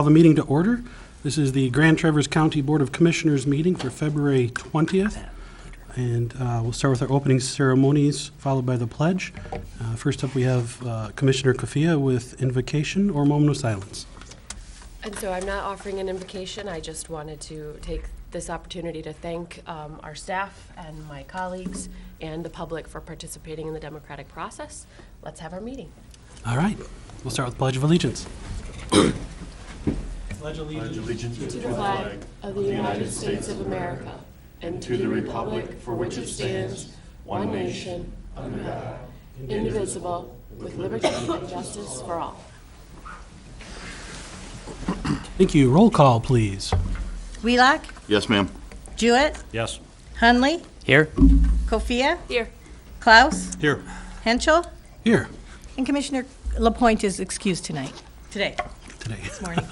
Call the meeting to order. This is the Grand Traverse County Board of Commissioners meeting for February 20th. And we'll start with our opening ceremonies, followed by the pledge. First up, we have Commissioner Kafia with invocation or moment of silence. And so I'm not offering an invocation. I just wanted to take this opportunity to thank our staff and my colleagues and the public for participating in the democratic process. Let's have our meeting. All right. We'll start with Pledge of Allegiance. Pledge allegiance To the flag of the United States of America and to the republic for which it stands, one nation, under God, indivisible, with liberty and justice for all. Thank you. Roll call, please. Wheelock, Yes, ma'am. Jewett, Yes. Hunley, Here. Kofia, Here. Klaus, Here. Henschel, Here and Commissioner LaPointe is excused today. today. This morning.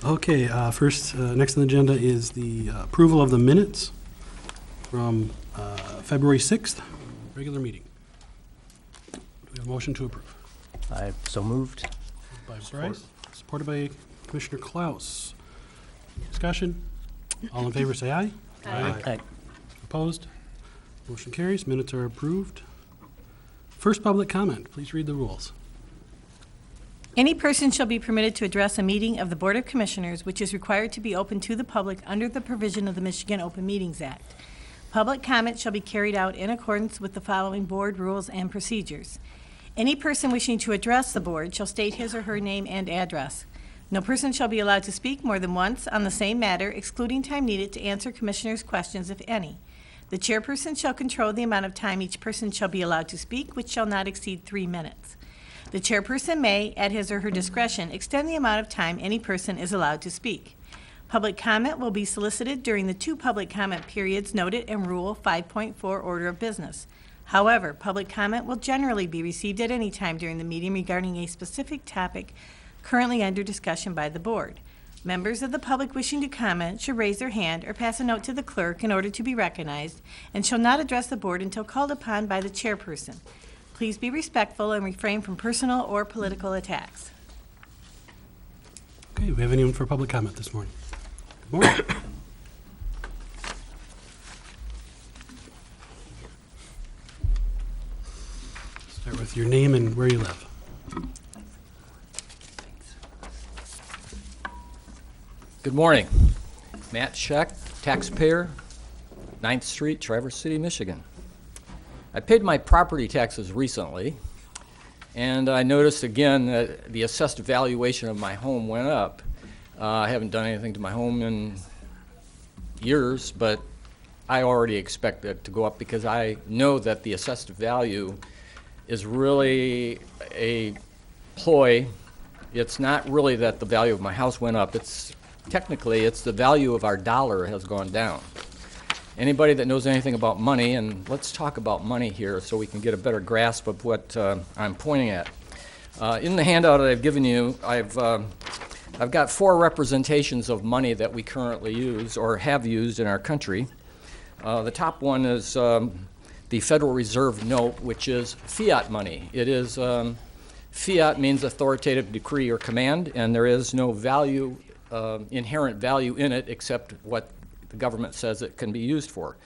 Okay, first, next on the agenda is the approval of the minutes from February 6th, regular meeting. Do we have a motion to approve? I so moved. By Bryce, supported by Commissioner Klaus. Discussion? All in favor, say aye. Aye. Opposed? Motion carries. Minutes are approved. First public comment. Please read the rules. Any person shall be permitted to address a meeting of the Board of Commissioners, which is required to be open to the public under the provision of the Michigan Open Meetings Act. Public comment shall be carried out in accordance with the following board rules and procedures. Any person wishing to address the board shall state his or her name and address. No person shall be allowed to speak more than once on the same matter, excluding time needed to answer commissioners' questions, if any. The chairperson shall control the amount of time each person shall be allowed to speak, which shall not exceed 3 minutes. The chairperson may, at his or her discretion, extend the amount of time any person is allowed to speak. Public comment will be solicited during the 2 public comment periods noted in Rule 5.4 Order of Business. However, public comment will generally be received at any time during the meeting regarding a specific topic currently under discussion by the board. Members of the public wishing to comment should raise their hand or pass a note to the clerk in order to be recognized and shall not address the board until called upon by the chairperson. Please be respectful and refrain from personal or political attacks. Okay, do we have anyone for public comment this morning? Good morning. Start with your name and where you live. Good morning. Matt Scheck, taxpayer, 9th Street, Traverse City, Michigan. I paid my property taxes recently, and I noticed again that the assessed valuation of my home went up. I haven't done anything to my home in years, but I already expect it to go up because I know that the assessed value is really a ploy. It's not really that the value of my house went up. Technically, it's the value of our dollar has gone down. Anybody that knows anything about money, and let's talk about money here so we can get a better grasp of what I'm pointing at. In the handout that I've given you, I've got 4 representations of money that we currently use or have used in our country. The top one is the Federal Reserve note, which is fiat money. It is fiat means authoritative decree or command, and there is no value, inherent value in it except what the government says it can be used for.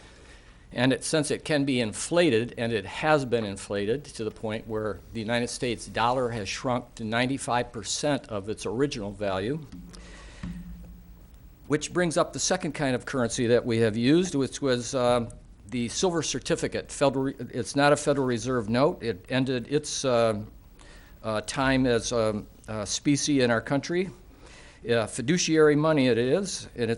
And since it can be inflated, and it has been inflated to the point where the United States dollar has shrunk to 95% of its original value, which brings up the second kind of currency that we have used, which was the silver certificate. It's not a Federal Reserve note. It ended its time as a specie in our country. Fiduciary money it is, and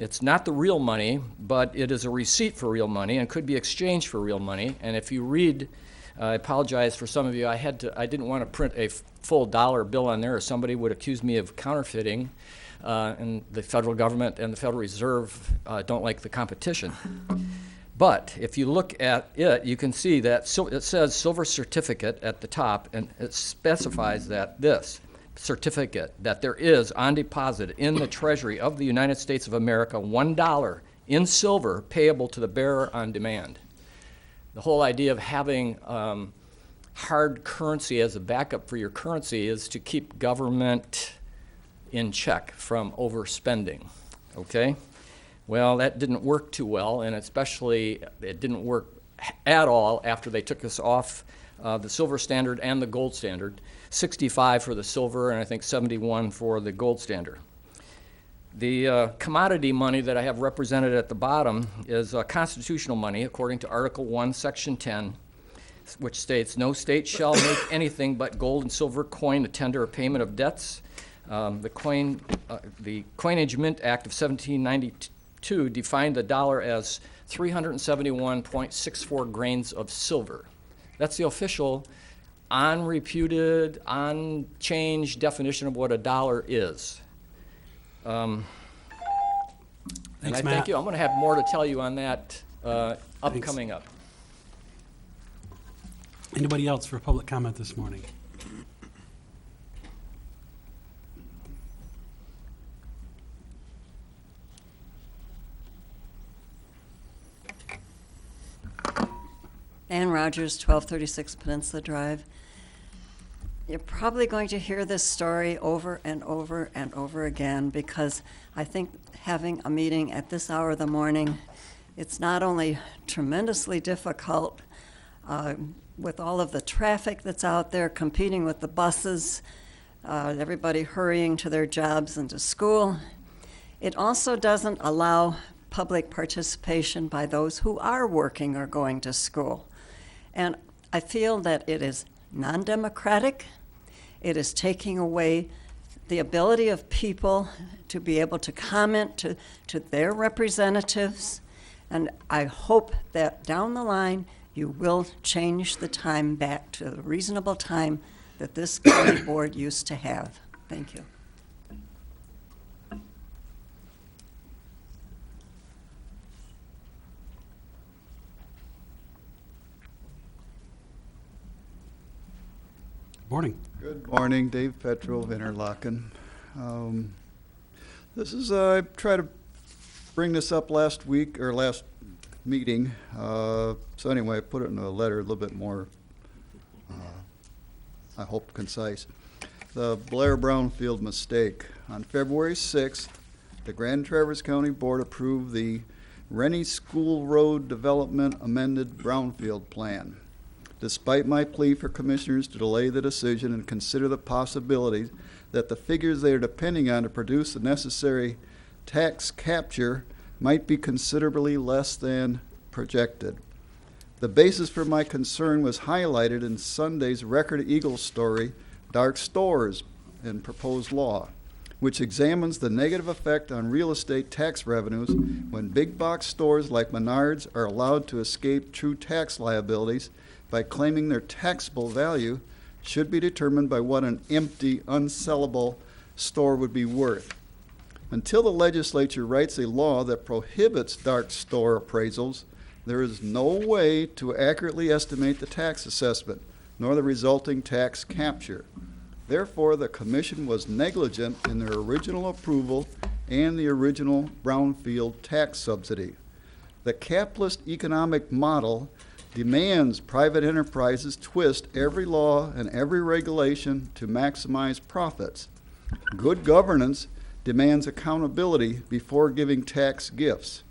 it's not the real money, but it is a receipt for real money and could be exchanged for real money. And if you read, I apologize for some of you, I didn't want to print a full dollar bill on there or somebody would accuse me of counterfeiting, and the federal government and the Federal Reserve don't like the competition. But if you look at it, you can see that it says silver certificate at the top, and it specifies that this certificate, that there is on deposit in the Treasury of the United States of America $1 in silver payable to the bearer on demand. The whole idea of having hard currency as a backup for your currency is to keep government in check from overspending, okay? Well, that didn't work too well, and especially it didn't work at all after they took us off the silver standard and the gold standard, 65 for the silver and I think 71 for the gold standard. The commodity money that I have represented at the bottom is constitutional money according to Article 1, Section 10, which states, "No state shall make anything but gold and silver coin to tender a payment of debts." The Coinage Mint Act of 1792 defined the dollar as 371.64 grains of silver. That's the official, unreputed, unchanged definition of what a dollar is. And Thanks, I Matt. thank you. I'm going to have more to tell you on that coming up. Anybody else for public comment this morning? Ann Rogers, 1236 Peninsula Drive. You're probably going to hear this story over and over and over again because I think having a meeting at this hour of the morning, it's not only tremendously difficult with all of the traffic that's out there competing with the buses, everybody hurrying to their jobs and to school, it also doesn't allow public participation by those who are working or going to school. And I feel that it is non-democratic. It is taking away the ability of people to be able to comment to their representatives. And I hope that down the line, you will change the time back to the reasonable time that this county board used to have. Thank you. Morning. Good morning, Dave Petro of Interlochen. I tried to bring this up last week, or last meeting. So anyway, I put it in a letter a little bit more, I hope, concise. The Blair Brownfield mistake. On February 6th, the Grand Traverse County Board approved the Rennie School Road Development Amended Brownfield Plan. Despite my plea for commissioners to delay the decision and consider the possibility that the figures they are depending on to produce the necessary tax capture might be considerably less than projected. The basis for my concern was highlighted in Sunday's Record Eagle story, Dark Stores and Proposed Law, which examines the negative effect on real estate tax revenues when big box stores like Menards are allowed to escape true tax liabilities by claiming their taxable value should be determined by what an empty, unsellable store would be worth. Until the legislature writes a law that prohibits dark store appraisals, there is no way to accurately estimate the tax assessment, nor the resulting tax capture. Therefore, the commission was negligent in their original approval and the original brownfield tax subsidy. The capitalist economic model demands private enterprises twist every law and every regulation to maximize profits. Good governance demands accountability before giving tax gifts.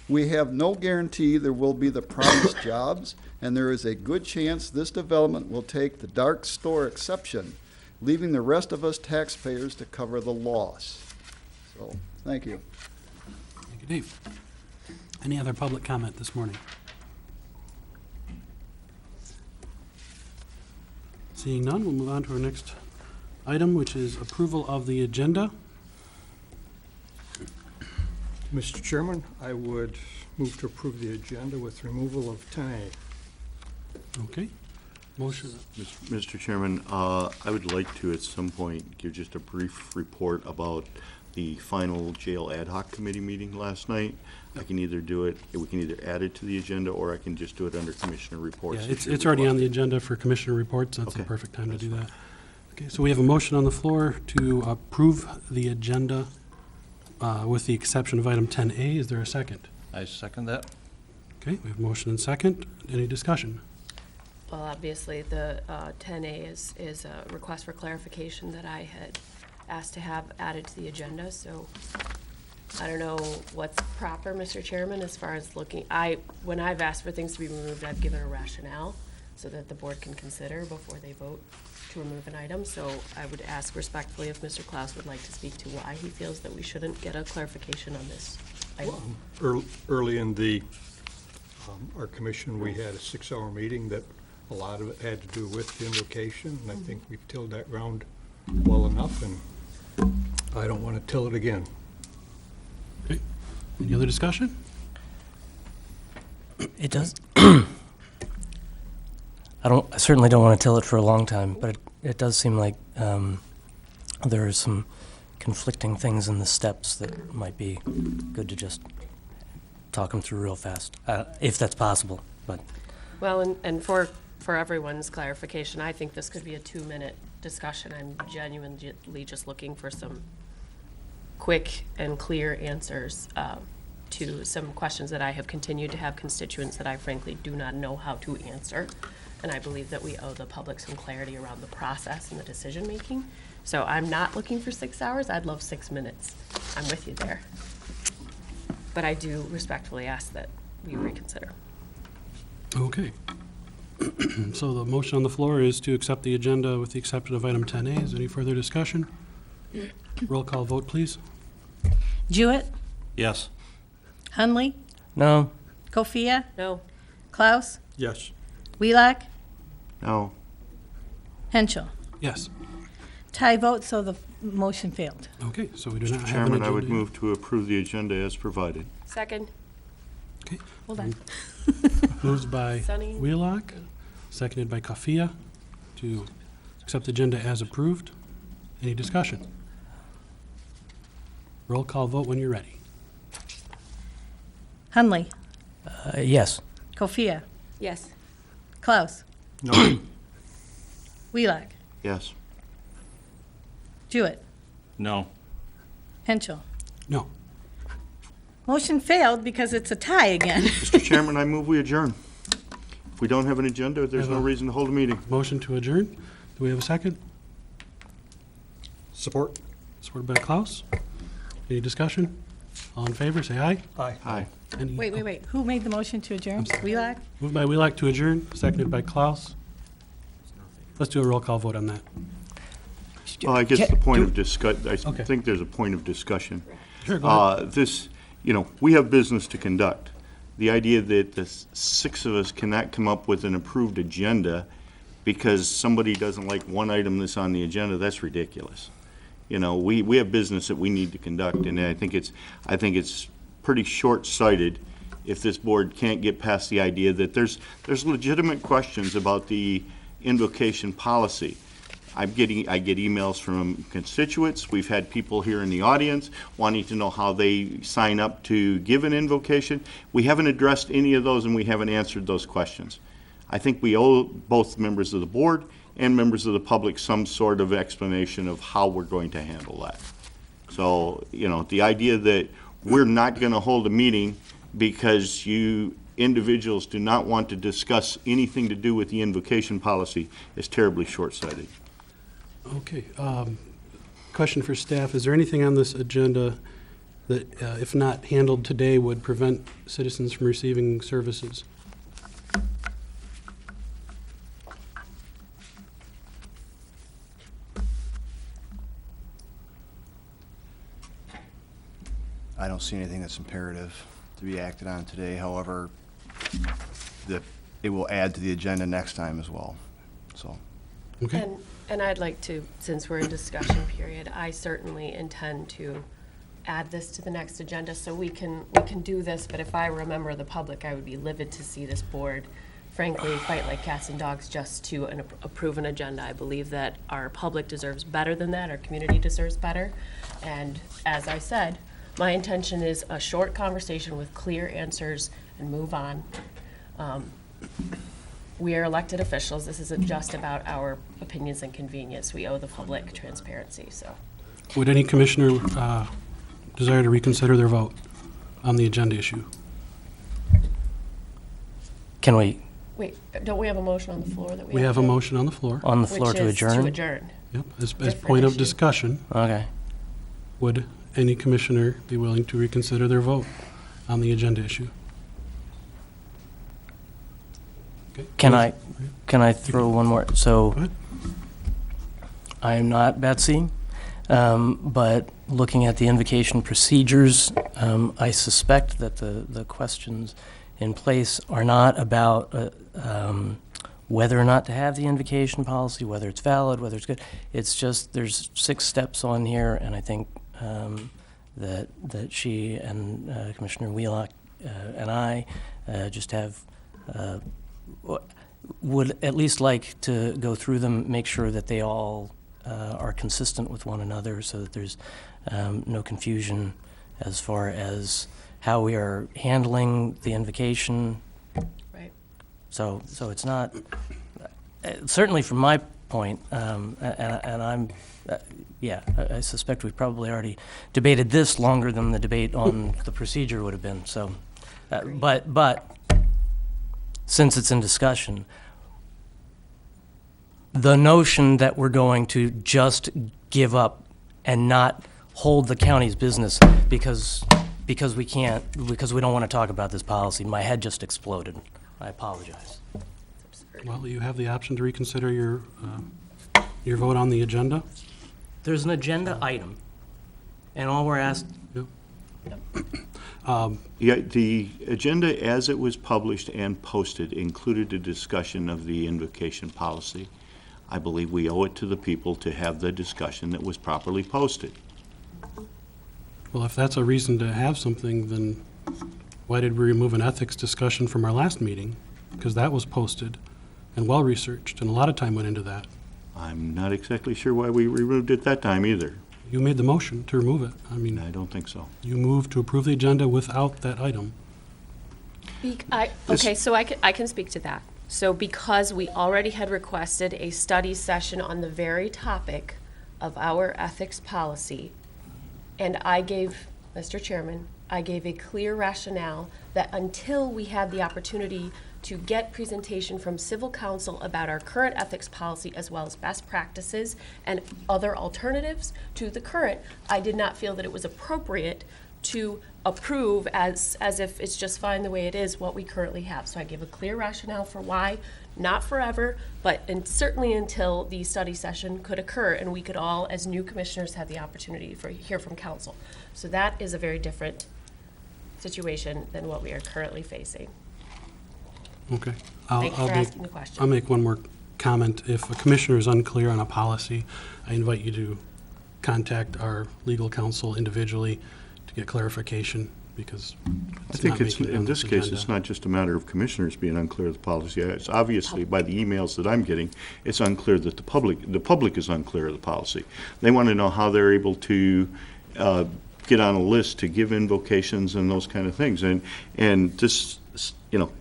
We have no guarantee there will be the promised jobs, and there is a good chance this development will take the dark store exception, leaving the rest of us taxpayers to cover the loss. So, thank you. Thank you, Dave. Any other public comment this morning? Seeing none, we'll move on to our next item, which is approval of the agenda. Mr. Chairman, I would move to approve the agenda with removal of 10A. Okay. Motion. Mr. Chairman, I would like to at some point give just a brief report about the final jail ad hoc committee meeting last night. I can either do it, we can either add it to the agenda, or I can just do it under commissioner reports. Yeah, it's already on the agenda for commissioner reports. That's the Okay, perfect time to that's do fine. that. Okay, so we have a motion on the floor to approve the agenda with the exception of item 10A. Is there a second? I second that. Okay, we have a motion and second. Any discussion? Well, obviously, the 10A is a request for clarification that I had asked to have added to the agenda, so I don't know what's proper, Mr. Chairman, as far as looking, when I've asked for things to be removed, I've given a rationale so that the board can consider before they vote to remove an item. So I would ask respectfully if Mr. Klaus would like to speak to why he feels that we shouldn't get a clarification on this item. Early in our commission, we had a 6-hour meeting that a lot of it had to do with the invocation, and I think we've tilled that ground well enough, and I don't want to till it again. Okay. Any other discussion? It does. I certainly don't want to till it for a long time, but it does seem like there are some conflicting things in the steps that might be good to just talk them through real fast, if that's possible. But Well, and for everyone's clarification, I think this could be a 2-minute discussion. I'm genuinely just looking for some quick and clear answers to some questions that I have continued to have constituents that I frankly do not know how to answer. And I believe that we owe the public some clarity around the process and the decision-making. So I'm not looking for 6 hours. I'd love 6 minutes. I'm with you there. But I do respectfully ask that we reconsider. Okay. So the motion on the floor is to accept the agenda with the exception of item 10A. Is there any further discussion? Roll call vote, please. Jewett, Yes. Hunley, no, Kofia, No? Klaus, Yes. Wheelock, No. Henschel. Yes. Tie vote, so the motion failed. Okay, so we do not Mr. have an Chairman, I would agenda. move to approve the agenda as provided. Second? Okay. Hold on. Moved by Sunny. Wheelock, seconded by Kafia to accept the agenda as approved. Any discussion? Roll call vote when you're ready. Hunley, yes, Kofia, Yes. Klaus, No. Wheelock, Yes. Jewett, No. Henschel. No. Motion failed because it's a tie again. Mr. Chairman, I move we adjourn. If we don't have an agenda, there's no reason to hold a meeting. Motion to adjourn. Do we have a second? Support? Supported by Klaus. Any discussion? All in favor, say aye. Aye. Aye. Any- Wait. Who made the motion to adjourn? Wheelock? Moved by Wheelock to adjourn, seconded by Klaus. Let's do a roll call vote on that. Well, I guess the point of I Okay. think there's a point of discussion. Sure, go ahead. This, we have business to conduct. The idea that the 6 of us cannot come up with an approved agenda because somebody doesn't like one item that's on the agenda, that's ridiculous. We have business that we need to conduct, and I think it's pretty short-sighted if this board can't get past the idea that there's legitimate questions about the invocation policy. I get emails from constituents. We've had people here in the audience wanting to know how they sign up to give an invocation. We haven't addressed any of those, and we haven't answered those questions. I think we owe both members of the board and members of the public some sort of explanation of how we're going to handle that. So, the idea that we're not going to hold a meeting because you individuals do not want to discuss anything to do with the invocation policy is terribly short-sighted. Okay. Question for staff. Is there anything on this agenda that, if not handled today, would prevent citizens from receiving services? I don't see anything that's imperative to be acted on today. However, it will add to the agenda next time as well, so. Okay. And I'd like to, since we're in discussion period, I certainly intend to add this to the next agenda so we can do this, but if I remember the public, I would be livid to see this board, frankly, fight like cats and dogs just to approve an agenda. I believe that our public deserves better than that, our community deserves better, and as I said, my intention is a short conversation with clear answers and move on. We are elected officials. This isn't just about our opinions and convenience. We owe the public transparency, so. Would any commissioner desire to reconsider their vote on the agenda issue? can we Wait, don't we have a motion on the floor that we We have a to- motion on the floor. On the floor which to is adjourn? To adjourn. Yep, as Different point of issue. discussion, Okay. would any commissioner be willing to reconsider their vote on the agenda issue? Okay. Can I throw one more? So, Go ahead. I'm not Betsy, but looking at the invocation procedures, I suspect that the questions in place are not about whether or not to have the invocation policy, whether it's valid, whether it's good. It's just, there's 6 steps on here, and I think that she and Commissioner Wheelock and I just have would at least like to go through them, make sure that they all are consistent with one another so that there's no confusion as far as how we are handling the invocation. Right. So it's not, certainly from my point, and I'm, yeah, I suspect we've probably already debated this longer than the debate on the procedure would have been, so. But since it's in discussion, the notion that we're going to just give up and not hold the county's business because we don't want to talk about this policy, my head just exploded. I apologize. Well, you have the option to reconsider your vote on the agenda. There's an agenda item, and all we're asked, Yeah, the agenda as it was published and posted included a discussion of the invocation policy. I believe we owe it to the people to have the discussion that was properly posted. Well, if that's a reason to have something, then why did we remove an ethics discussion from our last meeting? Because that was posted and well-researched, and a lot of time went into that. I'm not exactly sure why we removed it that time either. You made the motion to remove it. I mean, I don't think so. you moved to approve the agenda without that item. Okay, so I can speak to that. So because we already had requested a study session on the very topic of our ethics policy, and I gave, Mr. Chairman, I gave a clear rationale that until we had the opportunity to get presentation from civil counsel about our current ethics policy as well as best practices and other alternatives to the current, I did not feel that it was appropriate to approve as if it's just fine the way it is, what we currently have. So I gave a clear rationale for why, not forever, but and certainly until the study session could occur and we could all, as new commissioners, have the opportunity to hear from council. So that is a very different situation than what we are currently facing. Okay. Thank you for asking the question. I'll make one more comment. If a commissioner is unclear on a policy, I invite you to contact our legal counsel individually to get clarification, because I it's think not it's, making it on in this this case, agenda. it's not just a matter of commissioners being unclear of the policy. It's obviously, by the emails that I'm getting, it's unclear that the public is unclear of the policy. They want to know how they're able to get on a list to give invocations and those kind of things. And this, you know,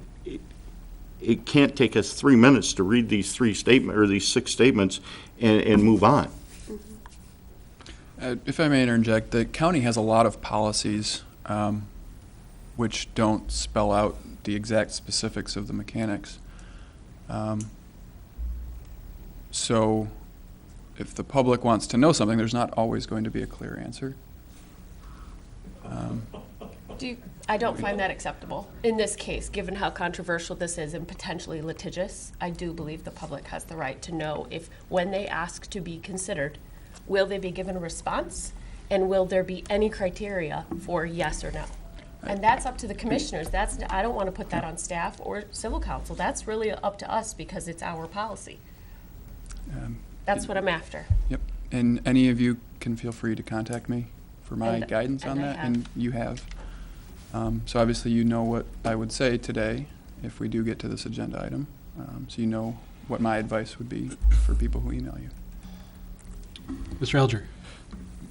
it can't take us 3 minutes to read these 6 statements and move on. If I may interject, the county has a lot of policies which don't spell out the exact specifics of the mechanics. So if the public wants to know something, there's not always going to be a clear answer. I don't find that acceptable. In this case, given how controversial this is and potentially litigious, I do believe the public has the right to know if, when they ask to be considered, will they be given a response? And will there be any criteria for yes or no? And that's up to the commissioners. I don't want to put that on staff or civil counsel. That's really up to us because it's our policy. That's what I'm after. Yep. And any of you can feel free to contact me for my guidance on and I that, have. and you have. So obviously you know what I would say today if we do get to this agenda item. So you know what my advice would be for people who email you. Mr. Alger.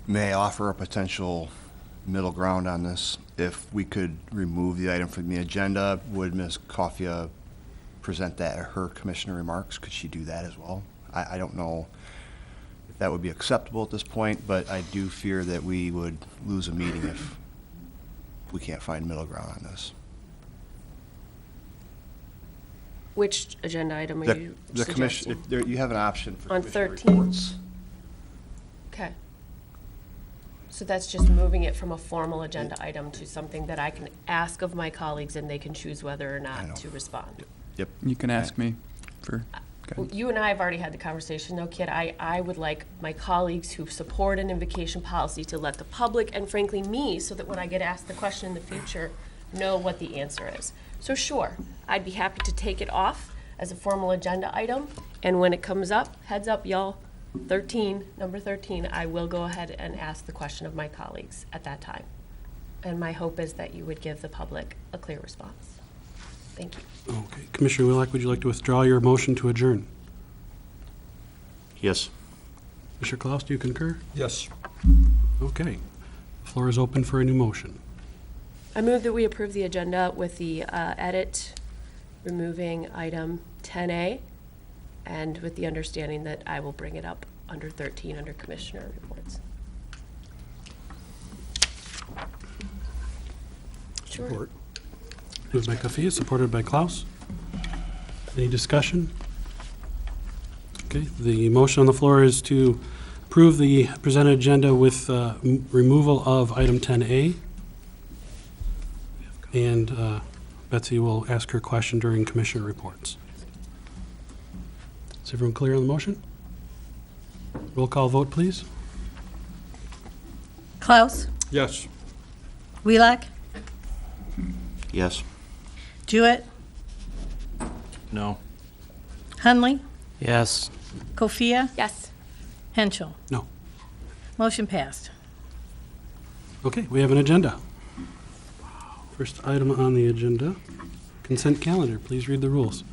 May I offer a potential middle ground on this? If we could remove the item from the agenda, would Ms. Coffia present that at her commissioner remarks? Could she do that as well? I don't know if that would be acceptable at this point, but I do fear that we would lose a meeting if we can't find middle ground on this. Which agenda item are you The commission, suggesting? you have an option for On commissioner 13? reports. Okay. So that's just moving it from a formal agenda item to something that I can ask of my colleagues and they can choose whether or know. not to respond. Yep. You can ask me for guidance. You and I have already had the conversation, though, Kit. I would like my colleagues who support an invocation policy to let the public, and frankly me, so that when I get asked the question in the future, know what the answer is. So sure, I'd be happy to take it off as a formal agenda item, and when it comes up, heads up, y'all, number 13, I will go ahead and ask the question of my colleagues at that time. And my hope is that you would give the public a clear response. Thank you. Okay. Commissioner Wheelock, would you like to withdraw your motion to adjourn? Yes. Mr. Klaus, do you concur? Yes. Okay. The floor is open for a new motion. I move that we approve the agenda with the edit, removing item 10A, and with the understanding that I will bring it up under 13 under Commissioner reports. Sure. Support. Moved by Kafia, supported by Klaus. Any discussion? Okay, the motion on the floor is to approve the presented agenda with removal of item 10A. And Betsy will ask her question during commissioner reports. Is everyone clear on the motion? Roll call vote, please. Klaus, Yes. Wheelock, Yes. Jewett, No. Hunley, Yes. Kofia, Yes. Henschel. No. Motion passed. Okay, we have an agenda. First item on the agenda, consent calendar. Please read the rules.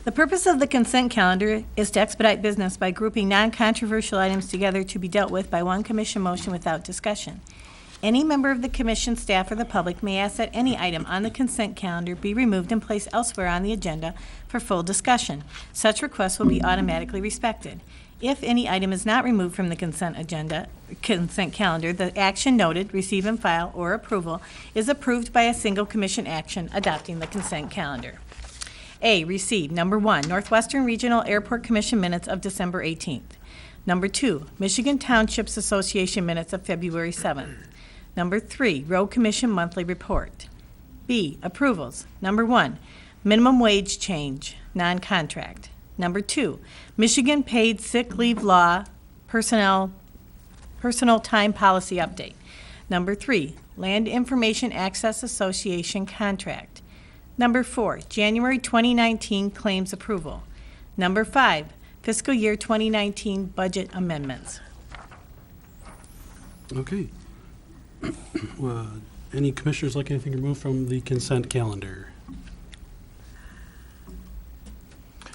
The purpose of the consent calendar is to expedite business by grouping non-controversial items together to be dealt with by one commission motion without discussion. Any member of the commission, staff, or the public may ask that any item on the consent calendar be removed and placed elsewhere on the agenda for full discussion. Such requests will be automatically respected. If any item is not removed from the consent calendar, the action noted, receive and file, or approval is approved by a single commission action adopting the consent calendar. A, receive. Number 1, Northwestern Regional Airport Commission minutes of December 18th. Number 2, Michigan Townships Association minutes of February 7th. Number 3, Road Commission monthly report. B, approvals. Number 1, minimum wage change, non-contract. Number 2, Michigan paid sick leave law, personal time policy update. Number 3, Land Information Access Association contract. Number 4, January 2019 claims approval. Number 5, fiscal year 2019 budget amendments. Okay. Any commissioners like anything removed from the consent calendar?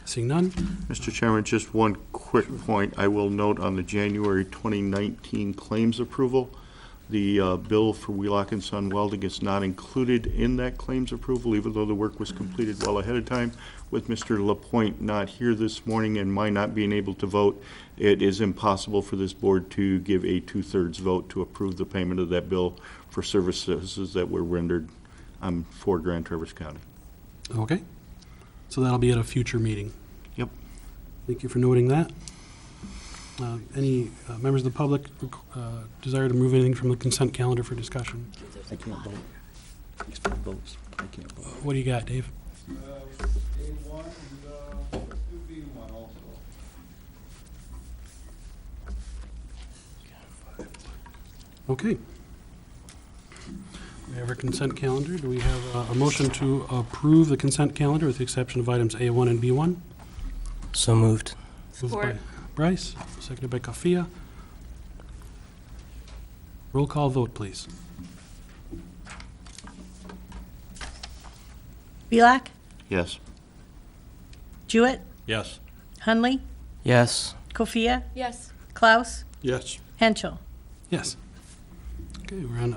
Seeing none? Mr. Chairman, just one quick point. I will note on the January 2019 claims approval, the bill for Wheelock and Son Welding is not included in that claims approval, even though the work was completed well ahead of time. With Mr. LaPointe not here this morning and my not being able to vote, it is impossible for this board to give a 2/3 vote to approve the payment of that bill for services that were rendered for Grand Traverse County. Okay. So that'll be at a future meeting. Yep. Thank you for noting that. Any members of the public desire to move anything from the consent calendar for discussion? I can't vote. Expect votes. I can't vote. What do you got, Dave? A1 and 2B1 also. Okay. We have our consent calendar. Do we have a motion to approve the consent calendar with the exception of items A1 and B1? So moved. Moved by Support. Bryce, seconded by Kafia. Roll call vote, please. Wheelock, Yes. Jewett, Yes. Hunley, Yes. Kofia, Yes. Klaus, Yes. Henschel. Yes. Okay, we're on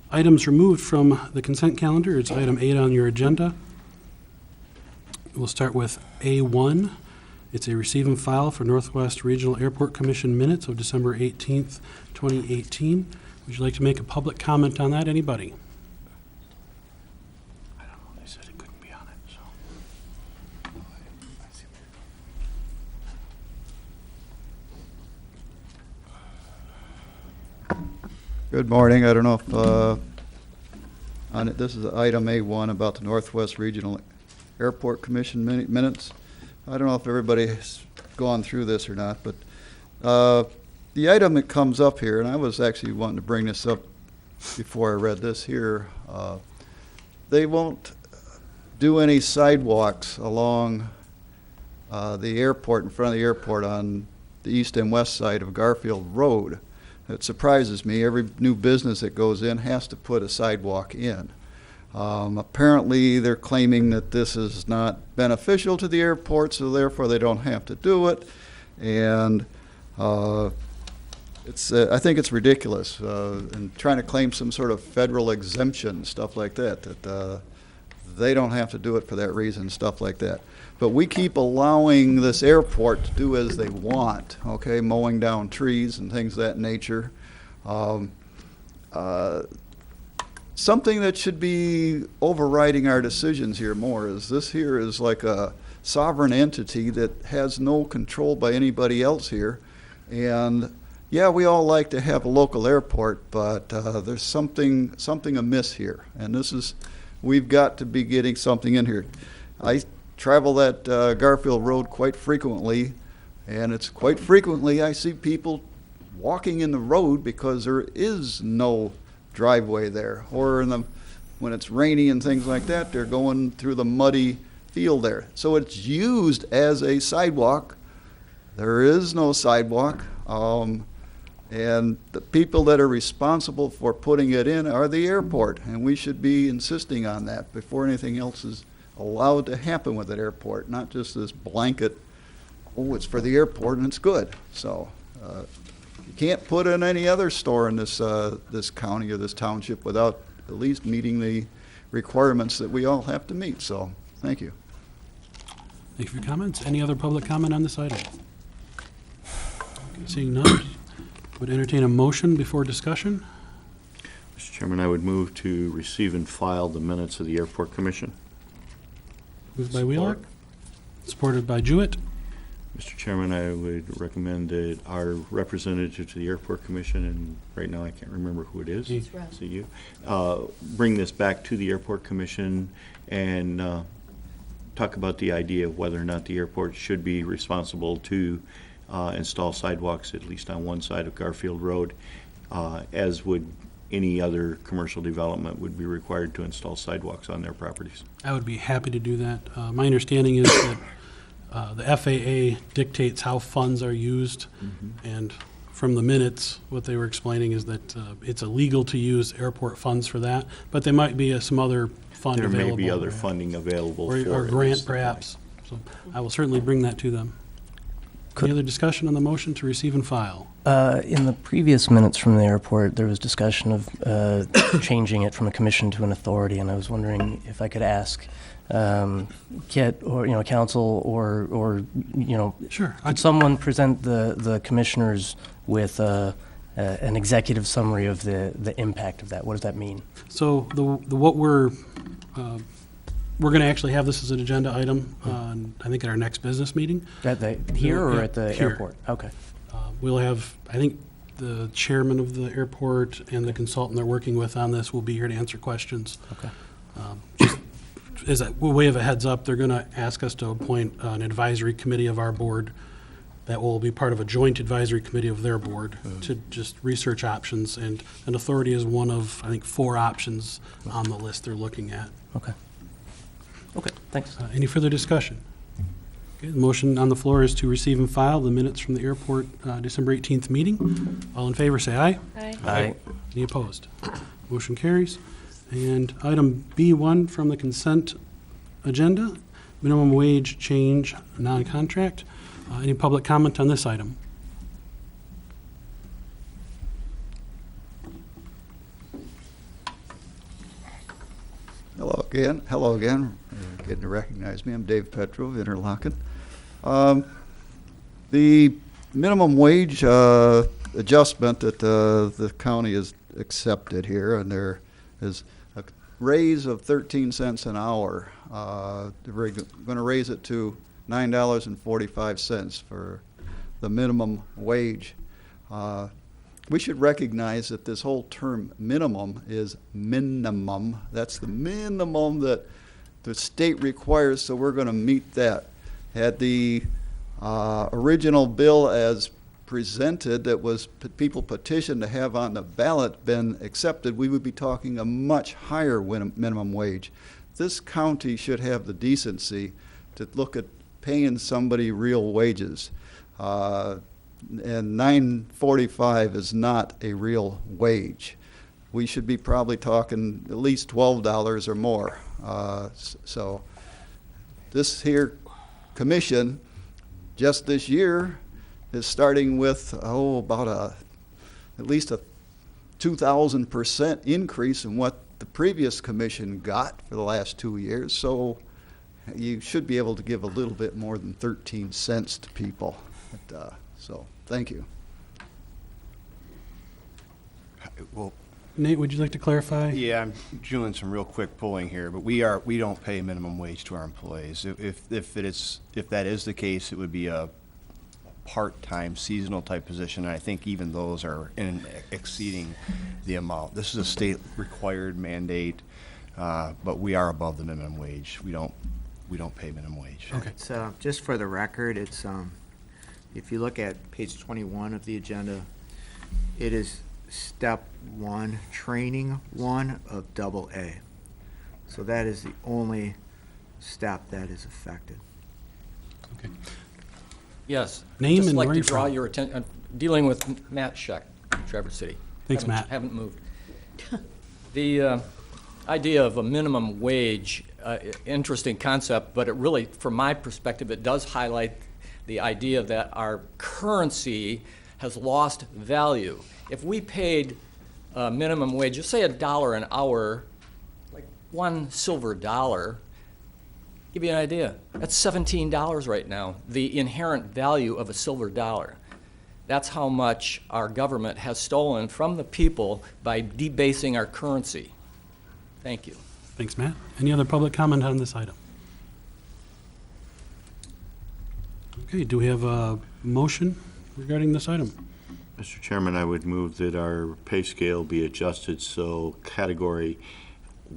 items removed from the consent calendar. It's item 8 on your agenda. We'll start with A1. It's a receive and file for Northwest Regional Airport Commission minutes of December 18th, 2018. Would you like to make a public comment on that? Anybody? Good morning. I don't know if, this is item A1 about the Northwest Regional Airport Commission minutes. I don't know if everybody's gone through this or not, but the item that comes up here, and I was actually wanting to bring this up before I read this here, they won't do any sidewalks along the airport, in front of the airport on the east and west side of Garfield Road. It surprises me. Every new business that goes in has to put a sidewalk in. Apparently, they're claiming that this is not beneficial to the airport, so therefore they don't have to do it. And I think it's ridiculous, and trying to claim some sort of federal exemption, stuff like that, that they don't have to do it for that reason, stuff like that. But we keep allowing this airport to do as they want, okay, mowing down trees and things of that nature. Something that should be overriding our decisions here more is this here is like a sovereign entity that has no control by anybody else here. And yeah, we all like to have a local airport, but there's something amiss here. And we've got to be getting something in here. I travel that Garfield Road quite frequently, and it's quite frequently I see people walking in the road because there is no driveway there. Or when it's rainy and things like that, they're going through the muddy field there. So it's used as a sidewalk. There is no sidewalk. And the people that are responsible for putting it in are the airport, and we should be insisting on that before anything else is allowed to happen with that airport, not just this blanket, oh, it's for the airport and it's good. So you can't put in any other store in this county or this township without at least meeting the requirements that we all have to meet. So thank you. Thank you for your comments. Any other public comment on this item? Seeing none, would entertain a motion before discussion. Mr. Chairman, I would move to receive and file the minutes of the Airport Commission. Moved by Wheelock, supported by Jewett. Mr. Chairman, I would recommend that our representative to the Airport Commission, and right now I can't remember who it is. It's Rob. Is it you? Bring this back to the Airport Commission and talk about the idea of whether or not the airport should be responsible to install sidewalks, at least on one side of Garfield Road, as would any other commercial development would be required to install sidewalks on their properties. I would be happy to do that. My understanding is that the FAA dictates how funds are used, and from the minutes, what they were explaining is that it's illegal to use airport funds for that, but there might be some other fund There available. may be other funding available for it. Or grant, perhaps. So I will certainly bring that to them. Any other discussion on the motion to receive and file? In the previous minutes from the airport, there was discussion of changing it from a commission to an authority, and I was wondering if I could ask Kit or council or Sure. could someone present the commissioners with an executive summary of the impact of that? What does that mean? So what we're going to actually have this as an agenda item, I think, at our next business meeting. Here or Yeah, at the here. airport? Okay. We'll have, I think, the chairman of the airport and the consultant they're working with on this will be here to answer questions. Okay. Just as a way of a heads up, they're going to ask us to appoint an advisory committee of our board that will be part of a joint advisory committee of their board to just research options, and an authority is one of, I think, 4 options on the list they're looking at. Okay. Okay, thanks. Any further discussion? Okay, the motion on the floor is to receive and file the minutes from the airport December 18th meeting. All in favor, say aye. Aye. Aye. Any opposed? Motion carries. And item B1 from the consent agenda, minimum wage change non-contract. Any public comment on this item? Hello again. Getting to recognize me. I'm Dave Petro of Interlochen. The minimum wage adjustment that the county has accepted here, and there is a raise of 13 cents an hour. They're going to raise it to $9.45 for the minimum wage. we should recognize that this whole term minimum is minimum. That's the minimum that the state requires, so we're going to meet that. Had the original bill as presented that was people petitioned to have on the ballot been accepted, we would be talking a much higher minimum wage. This county should have the decency to look at paying somebody real wages. And $9.45 is not a real wage. We should be probably talking at least $12 or more. So this here commission, just this year, is starting with, about at least a 2,000% increase in what the previous commission got for the last 2 years. So you should be able to give a little bit more than 13 cents to people. So thank you. Well, Nate, would you like to clarify? yeah, I'm doing some real quick pulling here, but we don't pay minimum wage to our employees. If that is the case, it would be a part-time seasonal type position. And I think even those are exceeding the amount. This is a state required mandate, but we are above the minimum wage. We don't pay minimum wage. Okay. It's, just for the record, it's, if you look at page 21 of the agenda, it is step 1, training 1 of AA. So that is the only step that is affected. Okay. Yes. Name Just and like where to you're draw from. your attention, Dealing with Matt Scheck, Traverse City. Thanks, Matt. Haven't moved. The idea of a minimum wage, interesting concept, but it really, from my perspective, it does highlight the idea that our currency has lost value. If we paid a minimum wage, just say $1 an hour, like one silver dollar, give you an idea. That's $17 right now, the inherent value of a silver dollar. That's how much our government has stolen from the people by debasing our currency. Thank you. Thanks, Matt. Any other public comment on this item? Okay, do we have a motion regarding this item? Mr. Chairman, I would move that our pay scale be adjusted so category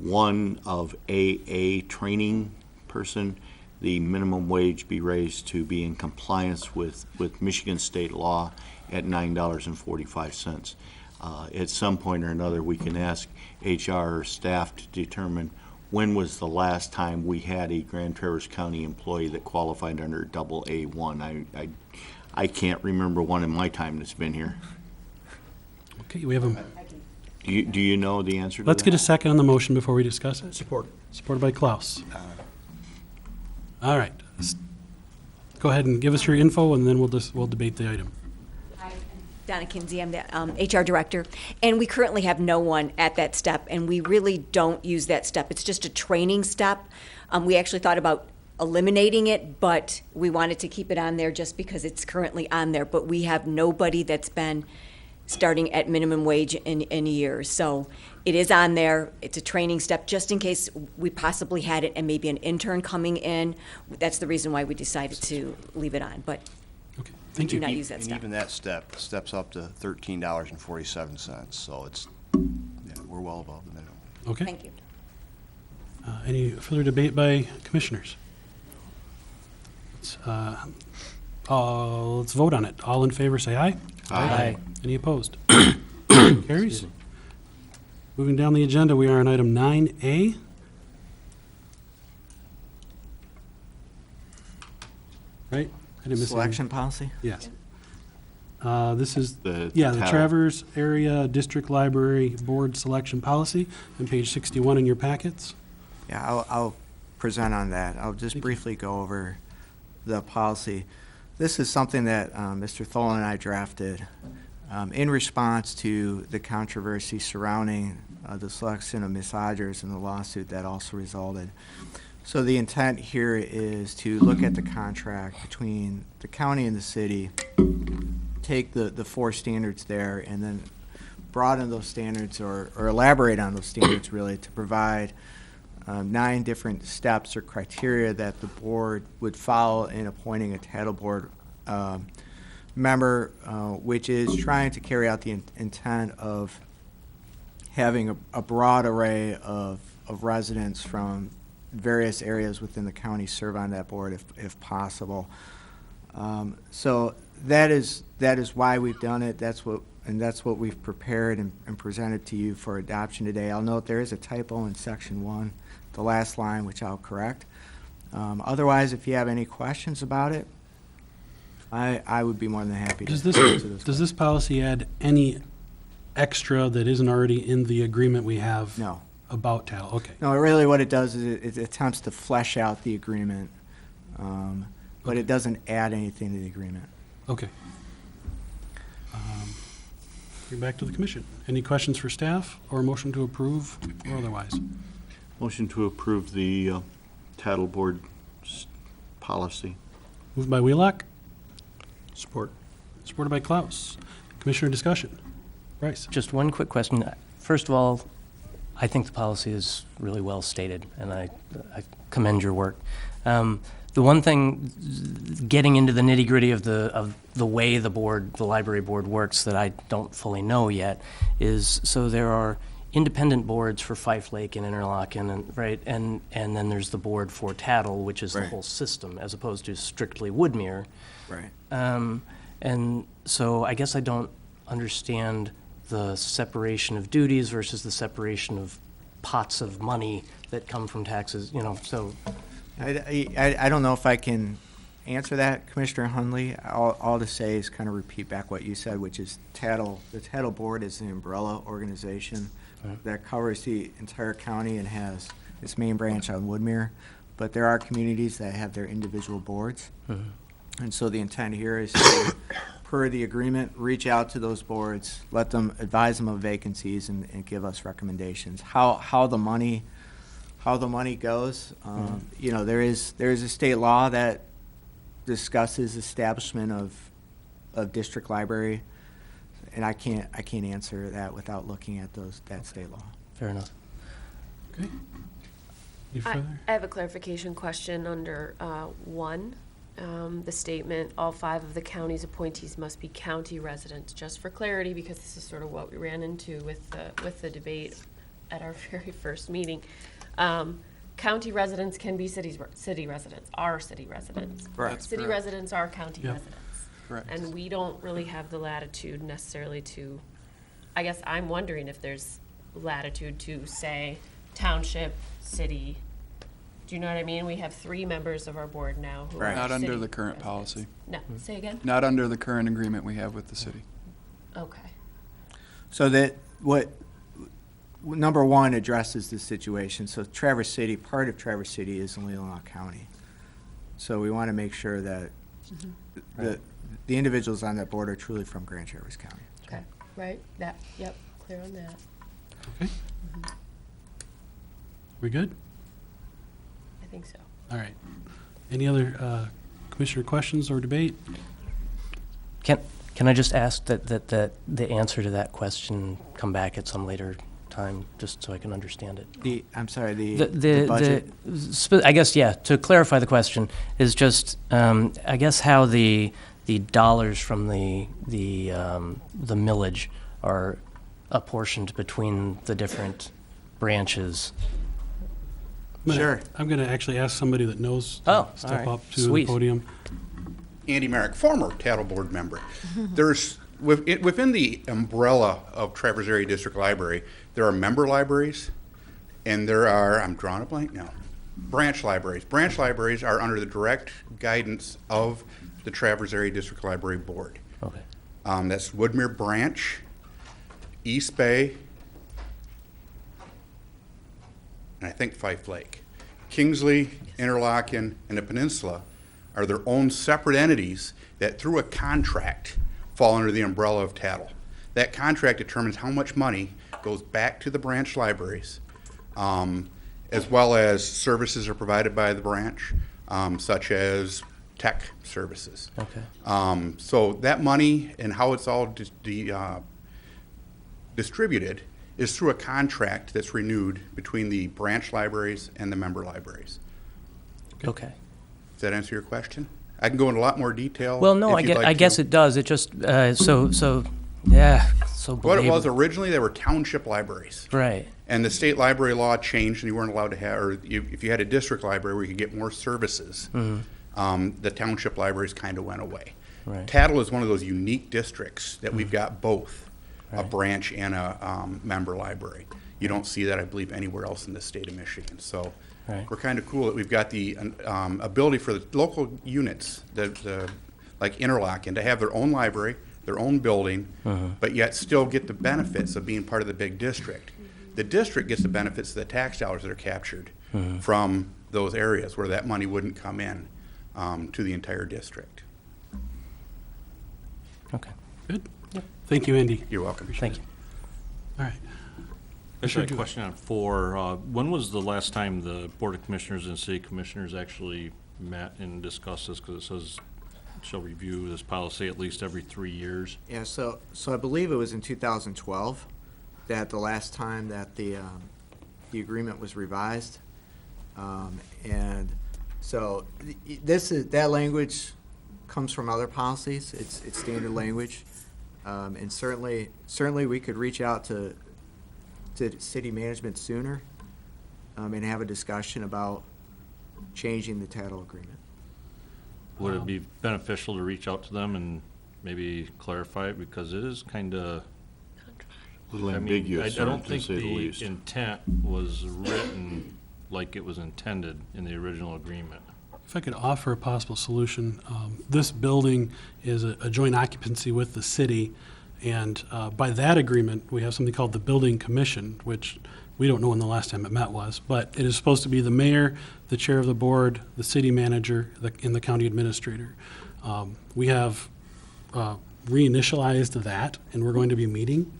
1 of AA training person, the minimum wage be raised to be in compliance with Michigan state law at $9.45. At some point or another, we can ask HR or staff to determine when was the last time we had a Grand Traverse County employee that qualified under AA1. I can't remember one in my time that's been here. Okay, we have a, Do you know the answer to that? let's get a second on the motion before we discuss it. Support. Supported by Klaus. All right. Go ahead and give us your info, and then we'll debate the item. Hi, Donna Kinsey, I'm the HR director, and we currently have no one at that step, and we really don't use that step. It's just a training step. We actually thought about eliminating it, but we wanted to keep it on there just because it's currently on there, but we have nobody that's been starting at minimum wage in years. So it is on there. It's a training step, just in case we possibly had it and maybe an intern coming in. That's the reason why we decided to leave it on, but Okay, we thank do you. not use that And step. even that steps up to $13.47, so we're well above the minimum. Okay. Thank you. Any further debate by commissioners? Let's vote on it. All in favor, say aye. Aye. Any opposed? Carries. Moving down the agenda, we are on item 9A. Right? I didn't miss anything. Selection policy? Yes. This is, The the title. Traverse Area District Library Board Selection Policy on page 61 in your packets. Yeah, I'll present on that. I'll just briefly go over the policy. This is something that Mr. Tholen and I drafted in response to the controversy surrounding the selection of Ms. Odgers and the lawsuit that also resulted. So the intent here is to look at the contract between the county and the city, take the 4 standards there, and then broaden those standards or elaborate on those standards really to provide 9 different steps or criteria that the board would follow in appointing a title board member, which is trying to carry out the intent of having a broad array of residents from various areas within the county serve on that board if possible. So that is why we've done it. That's what we've prepared and presented to you for adoption today. I'll note there is a typo in section 1, the last line, which I'll correct. Otherwise, if you have any questions about it, I would be more than happy to answer those. Does this policy add any extra that isn't already in the agreement we have? No. About TAL? Okay. No, really what it does is it attempts to flesh out the agreement, but it doesn't add anything to the agreement. Okay. Bring back to the commission. Any questions for staff or a motion to approve or otherwise? Motion to approve the Tattle Board policy. Moved by Wheelock, Support. supported by Klaus. Commissioner discussion. Bryce. Just one quick question. First of all, I think the policy is really well stated, and I commend your work. The one thing, getting into the nitty-gritty of the way the library board works that I don't fully know yet, is so there are independent boards for Fife Lake and Interlochen, and then there's the board for Tattle, which is the Right. whole system, as opposed to strictly Woodmere. Right. And so I guess I don't understand the separation of duties versus the separation of pots of money that come from taxes, so. I don't know if I can answer that, Commissioner Hundley. All to say is kind of repeat back what you said, which is the Tattle Board is an umbrella organization that covers the entire county and has its main branch on Woodmere. But there are communities that have their individual boards. And so the intent here is to, per the agreement, reach out to those boards, advise them of vacancies and give us recommendations. How the money goes, there is a state law that discusses establishment of district library, and I can't answer that without looking at that state law. Fair enough. Okay. Any I further? have a clarification question under 1. The statement, all 5 of the county's appointees must be county residents, just for clarity, because this is sort of what we ran into with the debate at our very first meeting. County residents can be city residents, are city residents. Correct. City residents are county Yep. residents. Correct. And we don't really have the latitude necessarily to, I guess I'm wondering if there's latitude to say township, city. Do you know what I mean? We have 3 members of our board now who Right. are Not under city the current residents. policy. No, say again? Not under the current agreement we have with the city. Okay. So that number 1 addresses the situation. So Traverse City, part of Traverse City is in Leelanau County. So we want to make sure that the individuals on that board are truly from Grand Traverse County. Okay, right, yep, clear on that. Okay. We good? I think so. All right. Any other commissioner questions or debate? Can I just ask that the answer to that question come back at some later time, just so I can understand it? I'm sorry, the budget? I guess, yeah, to clarify the question, is just, I guess how the dollars from the millage are apportioned between the different branches. Sure. I'm going to actually ask somebody that knows to Oh, all step right. up to Sweet. the podium. Andy Merrick, former Tattle Board member. There's, within the umbrella of Traverse Area District Library, there are member libraries, and there are, I'm drawing a blank now, branch libraries. Branch libraries are under the direct guidance of the Traverse Area District Library Board. Okay. That's Woodmere Branch, East Bay, and I think Fife Lake. Kingsley, Interlochen, and the Peninsula are their own separate entities that, through a contract, fall under the umbrella of Tattle. That contract determines how much money goes back to the branch libraries, as well as services are provided by the branch, such as tech services. Okay. So that money and how it's all distributed is through a contract that's renewed between the branch libraries and the member libraries. Okay. Does that answer your question? I can go into a lot more detail. Well, no, if you'd like I guess to. it does. It just, yeah, so What it was believable. originally, they were township libraries. Right. And the state library law changed, and you weren't allowed to have, or if you had a district library where you could get more services, the township libraries kind of went away. Right. Tattle is one of those unique districts that we've got both a Right. branch and a member library. You don't see that, I believe, anywhere else in the state of Michigan. So Right. we're kind of cool that we've got the ability for the local units, like Interlochen, to have their own library, their own building, but yet still get the benefits of being part of the big district. The district gets the benefits of the tax dollars that are captured from those areas where that money wouldn't come in to the entire district. Okay. Good. Thank you, Andy. You're welcome. Thank you. All right. Actually, I have a question on 4. When was the last time the Board of Commissioners and City Commissioners actually met and discussed this? Because it says shall review this policy at least every 3 years. Yeah, so I believe it was in 2012 that the last time that the agreement was revised. And so that language comes from other policies. It's standard language. And certainly we could reach out to city management sooner and have a discussion about changing the title agreement. Would it be beneficial to reach out to them and maybe clarify it? Because it is kind of, A little ambiguous, I don't to think say the the least. intent was written like it was intended in the original agreement. If I could offer a possible solution, this building is a joint occupancy with the city, and by that agreement, we have something called the Building Commission, which we don't know when the last time it met was, but it is supposed to be the mayor, the chair of the board, the city manager, and the county administrator. We have reinitialized that, and we're going to be meeting.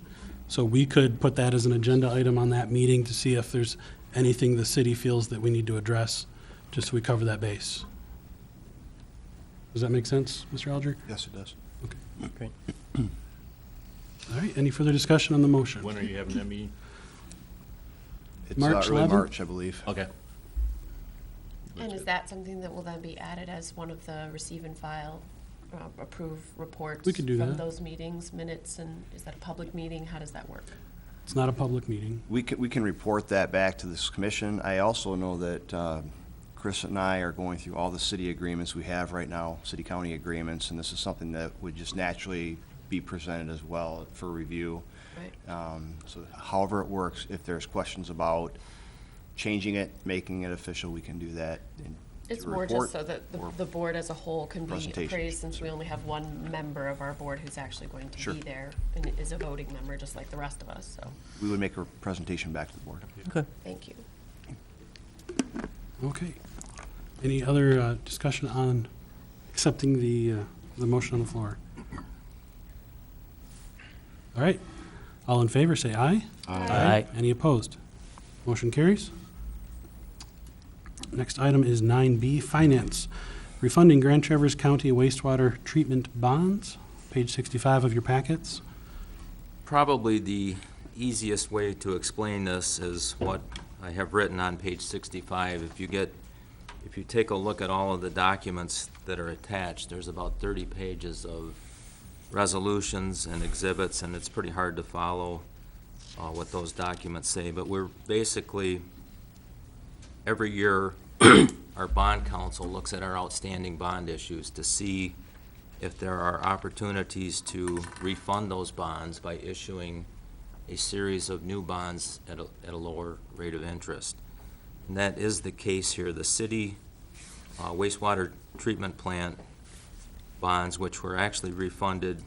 So we could put that as an agenda item on that meeting to see if there's anything the city feels that we need to address, just so we cover that base. Does that make sense, Mr. Alger? Yes, it does. Great. All right, any further discussion on the motion? When are you having that meeting? It's March early 11th? March, I believe. Okay. And is that something that will then be added as one of the receive and file, approve reports? We could do from that. those meetings, minutes, and is that a public meeting? How does that work? It's not a public meeting. We can report that back to this commission. I also know that Chris and I are going through all the city agreements we have right now, city-county agreements, and this is something that would just naturally be presented as well for review. Right. So however it works, if there's questions about changing it, making it official, we can do that. in- It's to more report just so that or the board as a whole can be presentation. appraised, since we only have one member of our board who's actually going to Sure. be there and is a voting member, just like the rest of us, so, We would make a presentation back to the board. Okay. thank you. Okay. Any other discussion on accepting the motion on the floor? All right. All in favor, say aye. Aye. Any opposed? Motion carries. Next item is 9B, Finance. Refunding Grand Traverse County wastewater treatment bonds, page 65 of your packets. Probably the easiest way to explain this is what I have written on page 65. If you take a look at all of the documents that are attached, there's about 30 pages of resolutions and exhibits, and it's pretty hard to follow what those documents say. But we're basically, every year, our bond council looks at our outstanding bond issues to see if there are opportunities to refund those bonds by issuing a series of new bonds at a lower rate of interest. And that is the case here. The city wastewater treatment plant bonds, which were actually refunded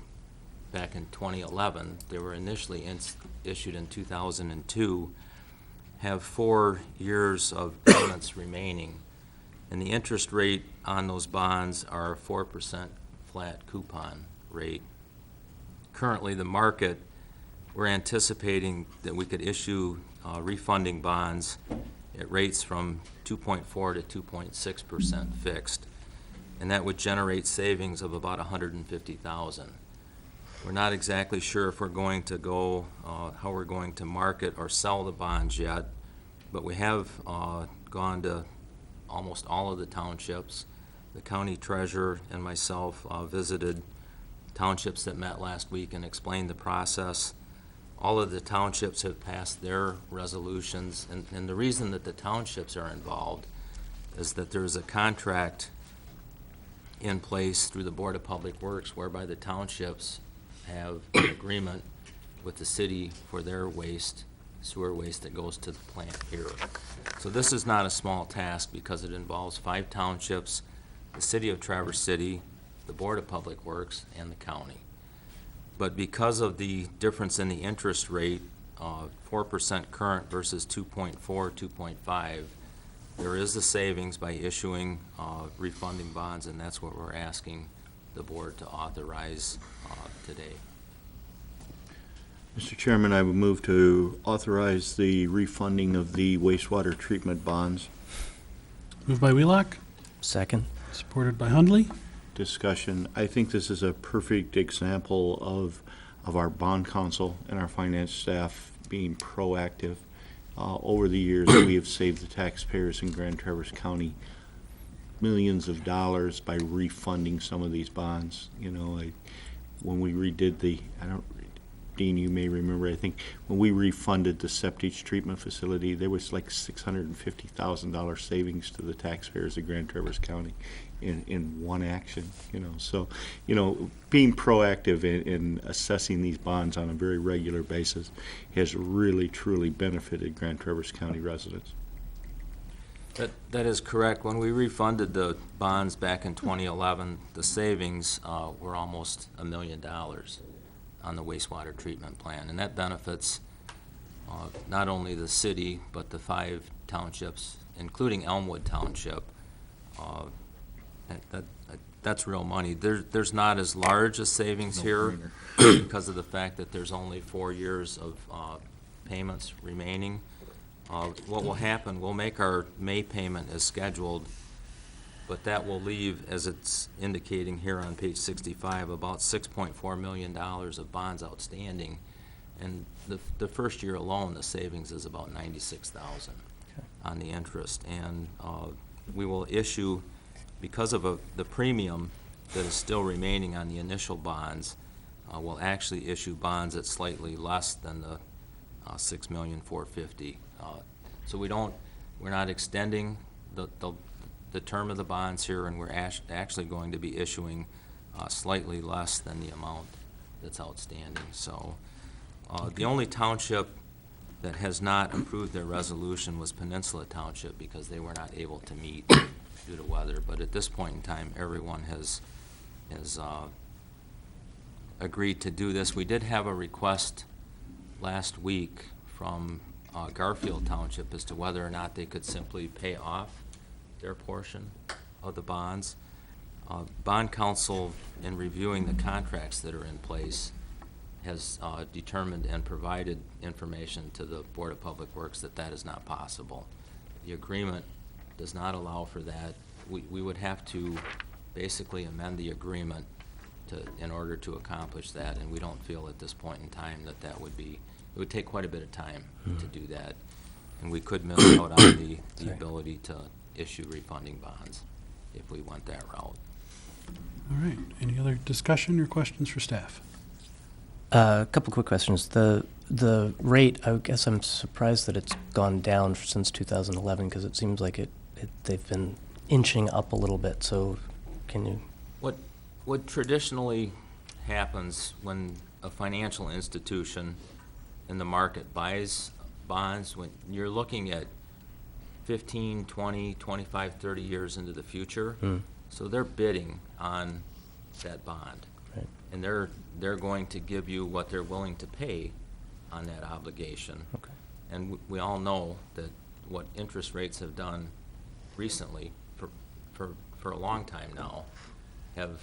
back in 2011, they were initially issued in 2002, have 4 years of payments remaining. And the interest rate on those bonds are a 4% flat coupon rate. Currently, the market, we're anticipating that we could issue refunding bonds at rates from 2.4 to 2.6% fixed, and that would generate savings of about $150,000. We're not exactly sure if we're going to go, how we're going to market or sell the bonds yet, but we have gone to almost all of the townships the county treasurer and myself visited townships that met last week and explained the process. All of the townships have passed their resolutions, and the reason that the townships are involved is that there's a contract in place through the Board of Public Works whereby the townships have an agreement with the city for their waste, sewer waste that goes to the plant here. So this is not a small task because it involves 5 townships, the city of Traverse City, the Board of Public Works, and the county. But because of the difference in the interest rate, 4% current versus 2.4, 2.5, there is a savings by issuing refunding bonds, and that's what we're asking the board to authorize today. Mr. Chairman, I would move to authorize the refunding of the wastewater treatment bonds. Moved by Wheelock, Second. supported by Hundley. Discussion. I think this is a perfect example of our bond counsel and our finance staff being proactive. Over the years, we have saved the taxpayers in Grand Traverse County millions of dollars by refunding some of these bonds. You know, when we redid Dean, you may remember, I think when we refunded the septic treatment facility, there was like $650,000 savings to the taxpayers of Grand Traverse County in one action, you know. So, you know, being proactive in assessing these bonds on a very regular basis has really, truly benefited Grand Traverse County residents. That is correct. When we refunded the bonds back in 2011, the savings were almost $1 million on the wastewater treatment plan, and that benefits not only the city, but the 5 townships, including Elmwood Township. That's real money. There's not as large a savings here because of the fact that there's only 4 years of payments remaining. What will happen, we'll make our May payment as scheduled, but that will leave, as it's indicating here on page 65, about $6.4 million of bonds outstanding. And the first year alone, the savings is about $96,000 on the interest. And we will issue, because of the premium that is still remaining on the initial bonds, we'll actually issue bonds at slightly less than the $6,450,000. So we're not extending the term of the bonds here, and we're actually going to be issuing slightly less than the amount that's outstanding. So the only township that has not approved their resolution was Peninsula Township because they were not able to meet due to weather. But at this point in time, everyone has agreed to do this. We did have a request last week from Garfield Township as to whether or not they could simply pay off their portion of the bonds. Bond counsel, in reviewing the contracts that are in place, has determined and provided information to the Board of Public Works that that is not possible. The agreement does not allow for that. We would have to basically amend the agreement in order to accomplish that, and we don't feel at this point in time that would be, it would take quite a bit of time to do that, and we could miss out on the ability to issue refunding bonds if we went that route. All right. Any other discussion or questions for staff? A couple quick questions. The rate, I guess I'm surprised that it's gone down since 2011 because it seems like they've been inching up a little bit. So can you? What traditionally happens when a financial institution in the market buys bonds, when you're looking at 15, 20, 25, 30 years into the future, so they're bidding on that bond. Right. And they're going to give you what they're willing to pay on that obligation. Okay. And we all know that what interest rates have done recently for a long time now have,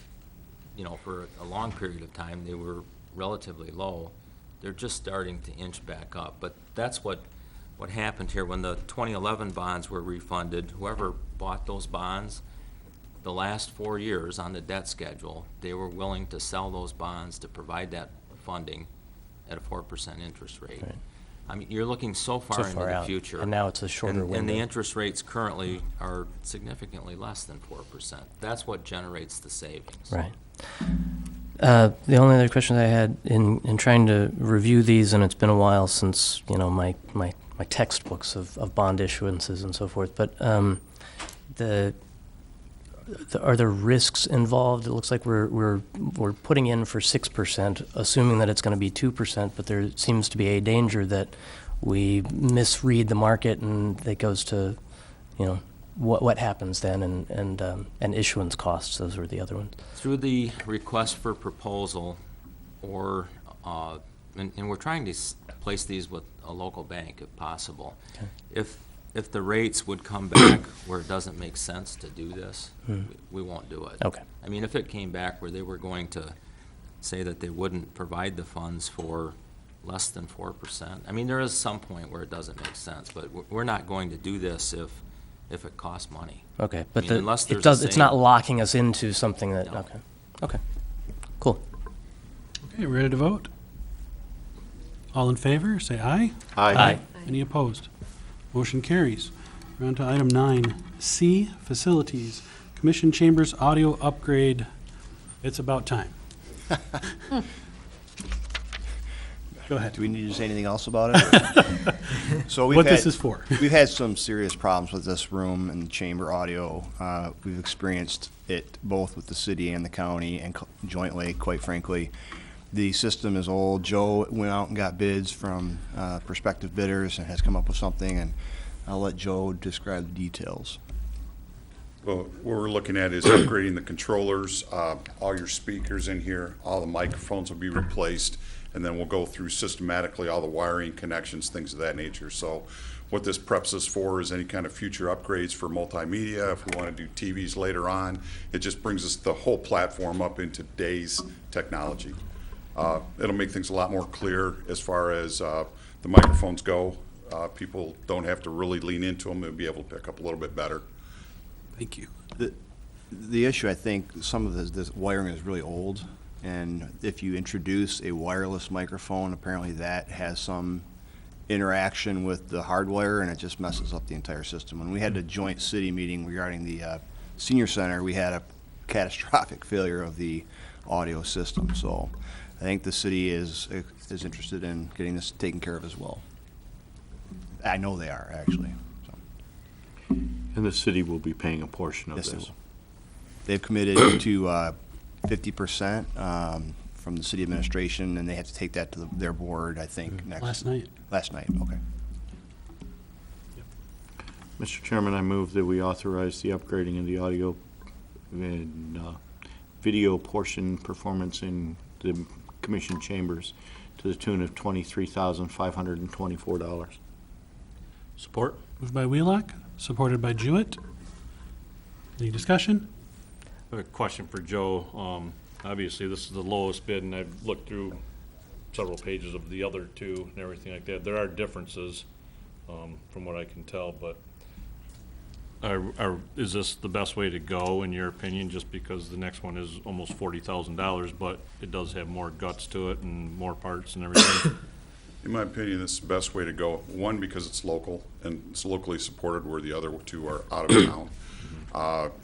you know, for a long period of time they were relatively low. They're just starting to inch back up. But that's what happened here when the 2011 bonds were refunded. Whoever bought those bonds, the last 4 years on the debt schedule, they were willing to sell those bonds to provide that funding at a 4% interest rate. Right. I mean, you're looking so far So into far the out, future. and now it's a shorter And the window. interest rates currently are significantly less than 4%. That's what generates the savings. Right. The only other question I had in trying to review these, and it's been a while since, you know, my textbooks of bond issuances and so forth, but are there risks involved? It looks like we're putting in for 6%, assuming that it's going to be 2%, but there seems to be a danger that we misread the market and it goes to, you know, what happens then, and issuance costs. Those were the other ones. Through the request for proposal, or and we're trying to place these with a local bank if possible. Okay. If the rates would come back where it doesn't make sense to do this, we won't do it. Okay. I mean, if it came back where they were going to say that they wouldn't provide the funds for less than 4%, I mean, there is some point where it doesn't make sense, but we're not going to do this if it costs money. Okay, I but mean, unless there's it's not locking us into something that, No. okay, cool. Okay, ready to vote? All in favor, say aye. Aye. Any opposed? Motion carries. We're on to item 9C, facilities. Commission Chambers audio upgrade. It's about time. Go ahead. Do we need to say anything else about it? So What this is for. We've had some serious problems with this room and chamber audio. We've experienced it both with the city and the county and jointly, quite frankly. The system is old. Joe went out and got bids from prospective bidders and has come up with something, and I'll let Joe describe the details. Well, what we're looking at is upgrading the controllers, all your speakers in here, all the microphones will be replaced, and then we'll go through systematically all the wiring connections, things of that nature. So what this preps us for is any kind of future upgrades for multimedia. If we want to do TVs later on, it just brings us the whole platform up into today's technology. It'll make things a lot more clear as far as the microphones go. People don't have to really lean into them. They'll be able to pick up a little bit better. Thank you. The issue, I think, some of this wiring is really old, and if you introduce a wireless microphone, apparently that has some interaction with the hardwire, and it just messes up the entire system. When we had a joint city meeting regarding the senior center, we had a catastrophic failure of the audio system. So I think the city is interested in getting this taken care of as well. I know they are, actually. So. And the city will be paying a portion of Yes, they this. will. They've committed to 50% from the city administration, and they have to take that to their board, I think, next. Last night. Last night, okay. Mr. Chairman, I move that we authorize the upgrading of the audio and video portion performance in the commission chambers to the tune of $23,524. Support? Moved by Wheelock, supported by Jewett. Any discussion? I have a question for Joe. Obviously, this is the lowest bid, and I've looked through several pages of the other two and everything like that. There are differences, from what I can tell, but is this the best way to go, in your opinion, just because the next one is almost $40,000, but it does have more guts to it and more parts and everything? In my opinion, this is the best way to go. One, because it's local and it's locally supported, where the other two are out of town.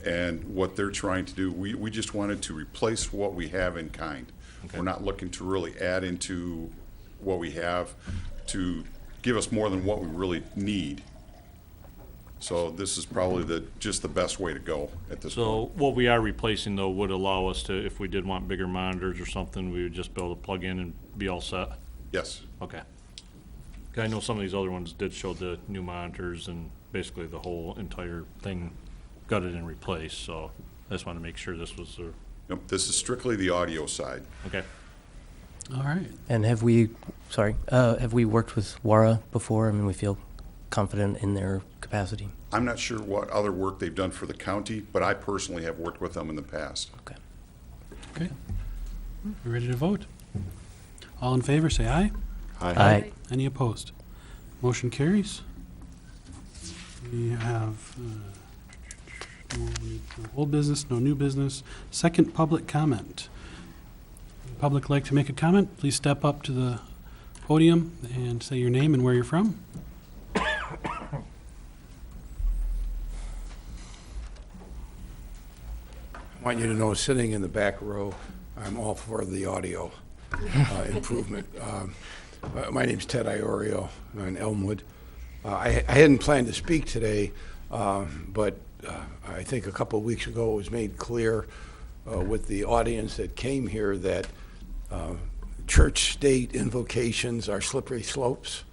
And what they're trying to do, we just wanted to replace what we have in kind. Okay. We're not looking to really add into what we have to give us more than what we really need. So this is probably just the best way to go at this point. So what we are replacing, though, would allow us to, if we did want bigger monitors or something, we would just be able to plug in and be all set? Yes. Okay. 'Cause I know some of these other ones did show the new monitors and basically the whole entire thing gutted and replaced, so I just wanted to make sure this was the, Nope, this is strictly the audio side. okay. All right. And have we worked with WARA before? I mean, we feel confident in their capacity. I'm not sure what other work they've done for the county, but I personally have worked with them in the past. Okay. Okay. We ready to vote? All in favor, say aye. Aye. Any opposed? Motion carries. We have no old business, no new business. Second public comment. Public like to make a comment, please step up to the podium and say your name and where you're from. I want you to know, sitting in the back row, I'm all for the audio improvement. My name's Ted Iorio. I'm in Elmwood. I hadn't planned to speak today, but I think a couple of weeks ago it was made clear with the audience that came here that church-state invocations are slippery slopes.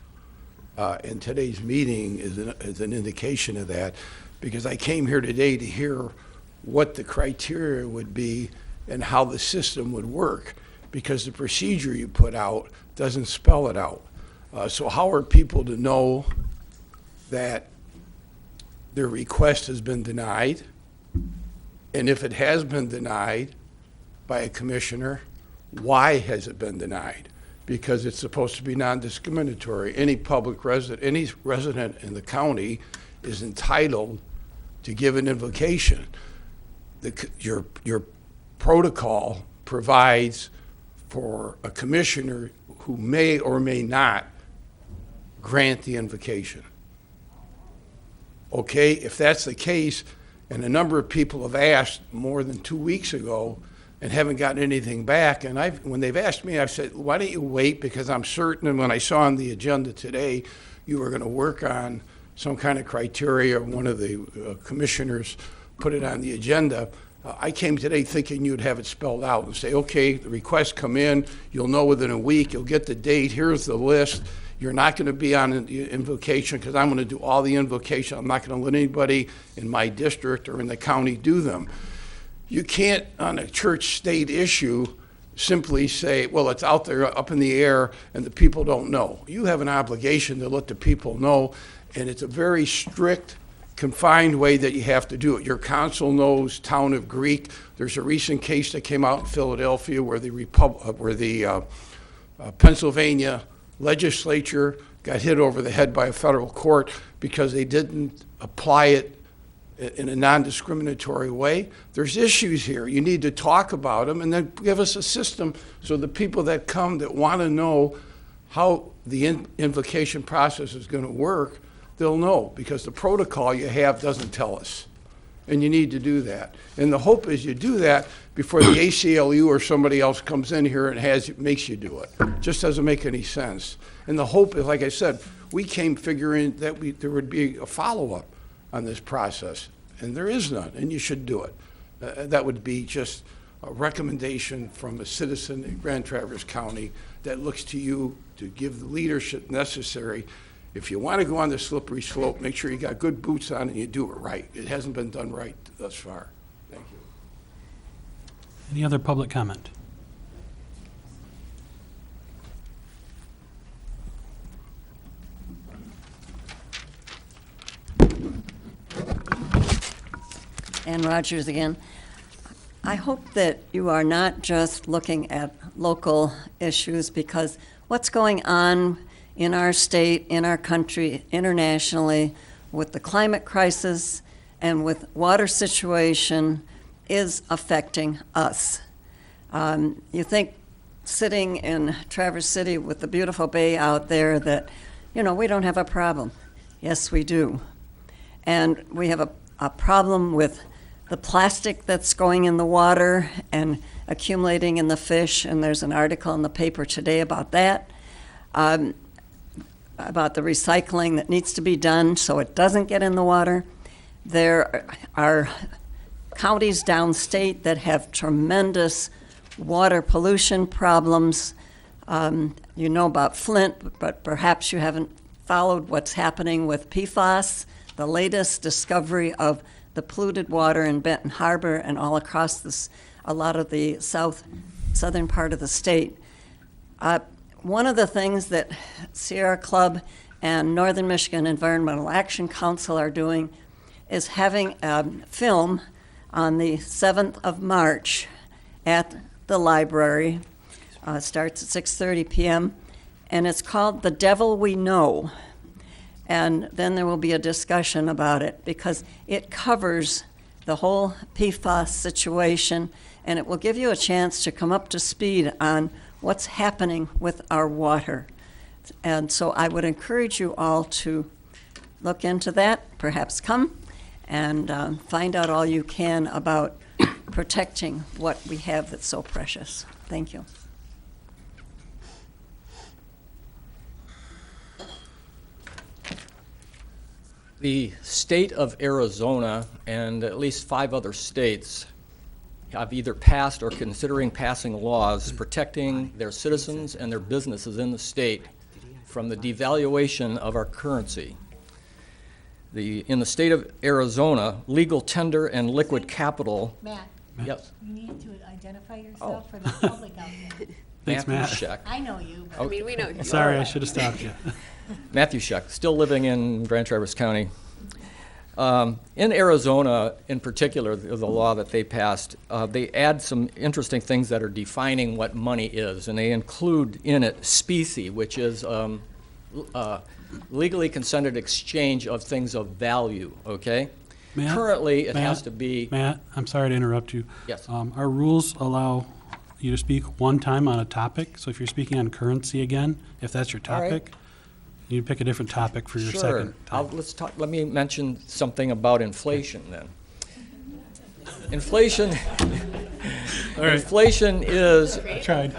And today's meeting is an indication of that, because I came here today to hear what the criteria would be and how the system would work, because the procedure you put out doesn't spell it out. So how are people to know that their request has been denied? And if it has been denied by a commissioner, why has it been denied? Because it's supposed to be non-discriminatory. Any resident in the county is entitled to give an invocation. Your protocol provides for a commissioner who may or may not grant the invocation. Okay, if that's the case, and a number of people have asked more than 2 weeks ago and haven't gotten anything back, and when they've asked me, I've said, why don't you wait, because I'm certain, and when I saw on the agenda today, you were going to work on some kind of criteria. One of the commissioners put it on the agenda. I came today thinking you'd have it spelled out and say, okay, the requests come in, you'll know within a week, you'll get the date, here's the list. You're not going to be on an invocation because I'm going to do all the invocation. I'm not going to let anybody in my district or in the county do them. You can't, on a church-state issue, simply say, well, it's out there up in the air and the people don't know. You have an obligation to let the people know, and it's a very strict, confined way that you have to do it. Your council knows Town of Greek. There's a recent case that came out in Philadelphia where the Pennsylvania legislature got hit over the head by a federal court because they didn't apply it in a non-discriminatory way. There's issues here. You need to talk about them and then give us a system so the people that come that want to know how the invocation process is going to work, they'll know, because the protocol you have doesn't tell us. And you need to do that. And the hope is you do that before the ACLU or somebody else comes in here and makes you do it. Just doesn't make any sense. And the hope is, like I said, we came figuring that there would be a follow-up on this process, and there is none, and you should do it. That would be just a recommendation from a citizen in Grand Traverse County that looks to you to give the leadership necessary. If you want to go on the slippery slope, make sure you got good boots on and you do it right. It hasn't been done right thus far. Thank you. Any other public comment? Ann Rogers again. I hope that you are not just looking at local issues, because what's going on in our state, in our country, internationally, with the climate crisis and with water situation is affecting us. You think sitting in Traverse City with the beautiful bay out there that, we don't have a problem. Yes, we do. And we have a problem with the plastic that's going in the water and accumulating in the fish, and there's an article in the paper today about that, about the recycling that needs to be done so it doesn't get in the water. There are counties downstate that have tremendous water pollution problems. You know about Flint, but perhaps you haven't followed what's happening with PFAS, the latest discovery of the polluted water in Benton Harbor and all across a lot of the southern part of the state. One of the things that Sierra Club and Northern Michigan Environmental Action Council are doing is having a film on the 7th of March at the library. It starts at 6:30 p.m., and it's called The Devil We Know. And then there will be a discussion about it, because it covers the whole PFAS situation, and it will give you a chance to come up to speed on what's happening with our water. And so I would encourage you all to look into that, perhaps come and find out all you can about protecting what we have that's so precious. Thank you. The state of Arizona and at least 5 other states have either passed or considering passing laws protecting their citizens and their businesses in the state from the devaluation of our currency. In the state of Arizona, legal tender and liquid capital. Matt, Yes. you need to identify yourself for the public out there. Thanks, Matt. Scheck. I know you. I mean, we know you. Sorry, I should have stopped you. Matthew Scheck, still living in Grand Traverse County. In Arizona, in particular, the law that they passed, they add some interesting things that are defining what money is, and they include in it specie, which is legally consented exchange of things of value, okay? Matt? Currently, it Matt? has to be. Matt, I'm sorry to interrupt you. Yes. Our rules allow you to speak one time on a topic, so if you're speaking on currency again, if that's your All right. topic, you pick a different topic for your second time. Let me mention something about inflation then. Inflation. All right. Inflation is. I tried.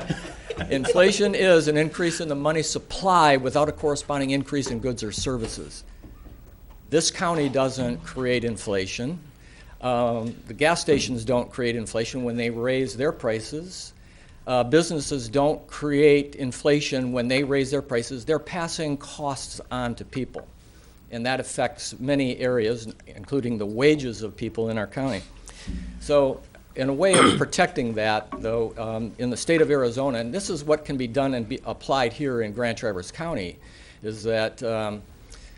Inflation is an increase in the money supply without a corresponding increase in goods or services. This county doesn't create inflation. The gas stations don't create inflation when they raise their prices. Businesses don't create inflation when they raise their prices. They're passing costs on to people, and that affects many areas, including the wages of people in our county. So in a way of protecting that, though, in the state of Arizona, and this is what can be done and be applied here in Grand Traverse County, is that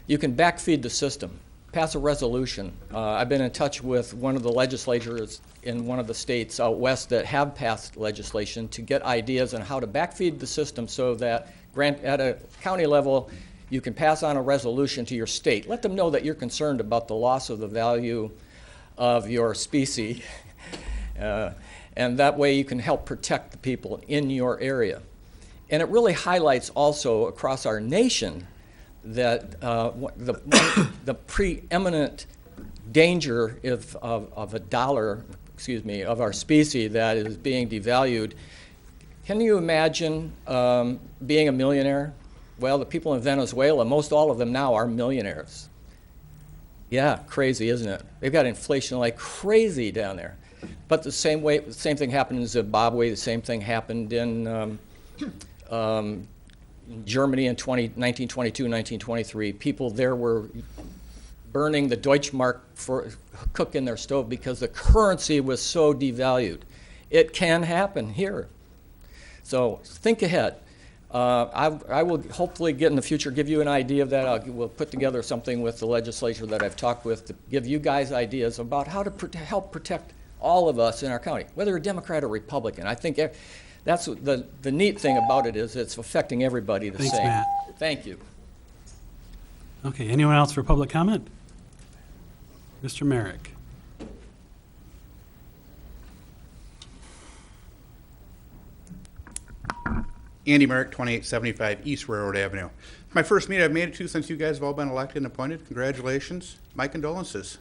you can backfeed the system, pass a resolution. I've been in touch with one of the legislators in one of the states out west that have passed legislation to get ideas on how to backfeed the system so that at a county level, you can pass on a resolution to your state. Let them know that you're concerned about the loss of the value of your specie, and that way you can help protect the people in your area. And it really highlights also across our nation that the preeminent danger of a dollar, of our specie that is being devalued. Can you imagine being a millionaire? Well, the people in Venezuela, most all of them now are millionaires. Yeah, crazy, isn't it? They've got inflation like crazy down there. But the same thing happened in Zimbabwe. The same thing happened in Germany in 1922, 1923. People there were burning the Deutschmark for cook in their stove because the currency was so devalued. It can happen here. So think ahead. I will hopefully in the future give you an idea of that. We'll put together something with the legislature that I've talked with to give you guys ideas about how to help protect all of us in our county, whether a Democrat or Republican. I think that's the neat thing about it is it's affecting everybody the Thanks, same. Matt. Thank you. Okay, anyone else for public comment? Mr. Merrick. Andy Merrick, 2875 East Railroad Avenue. My first meeting I've made it to since you guys have all been elected and appointed. Congratulations. My condolences.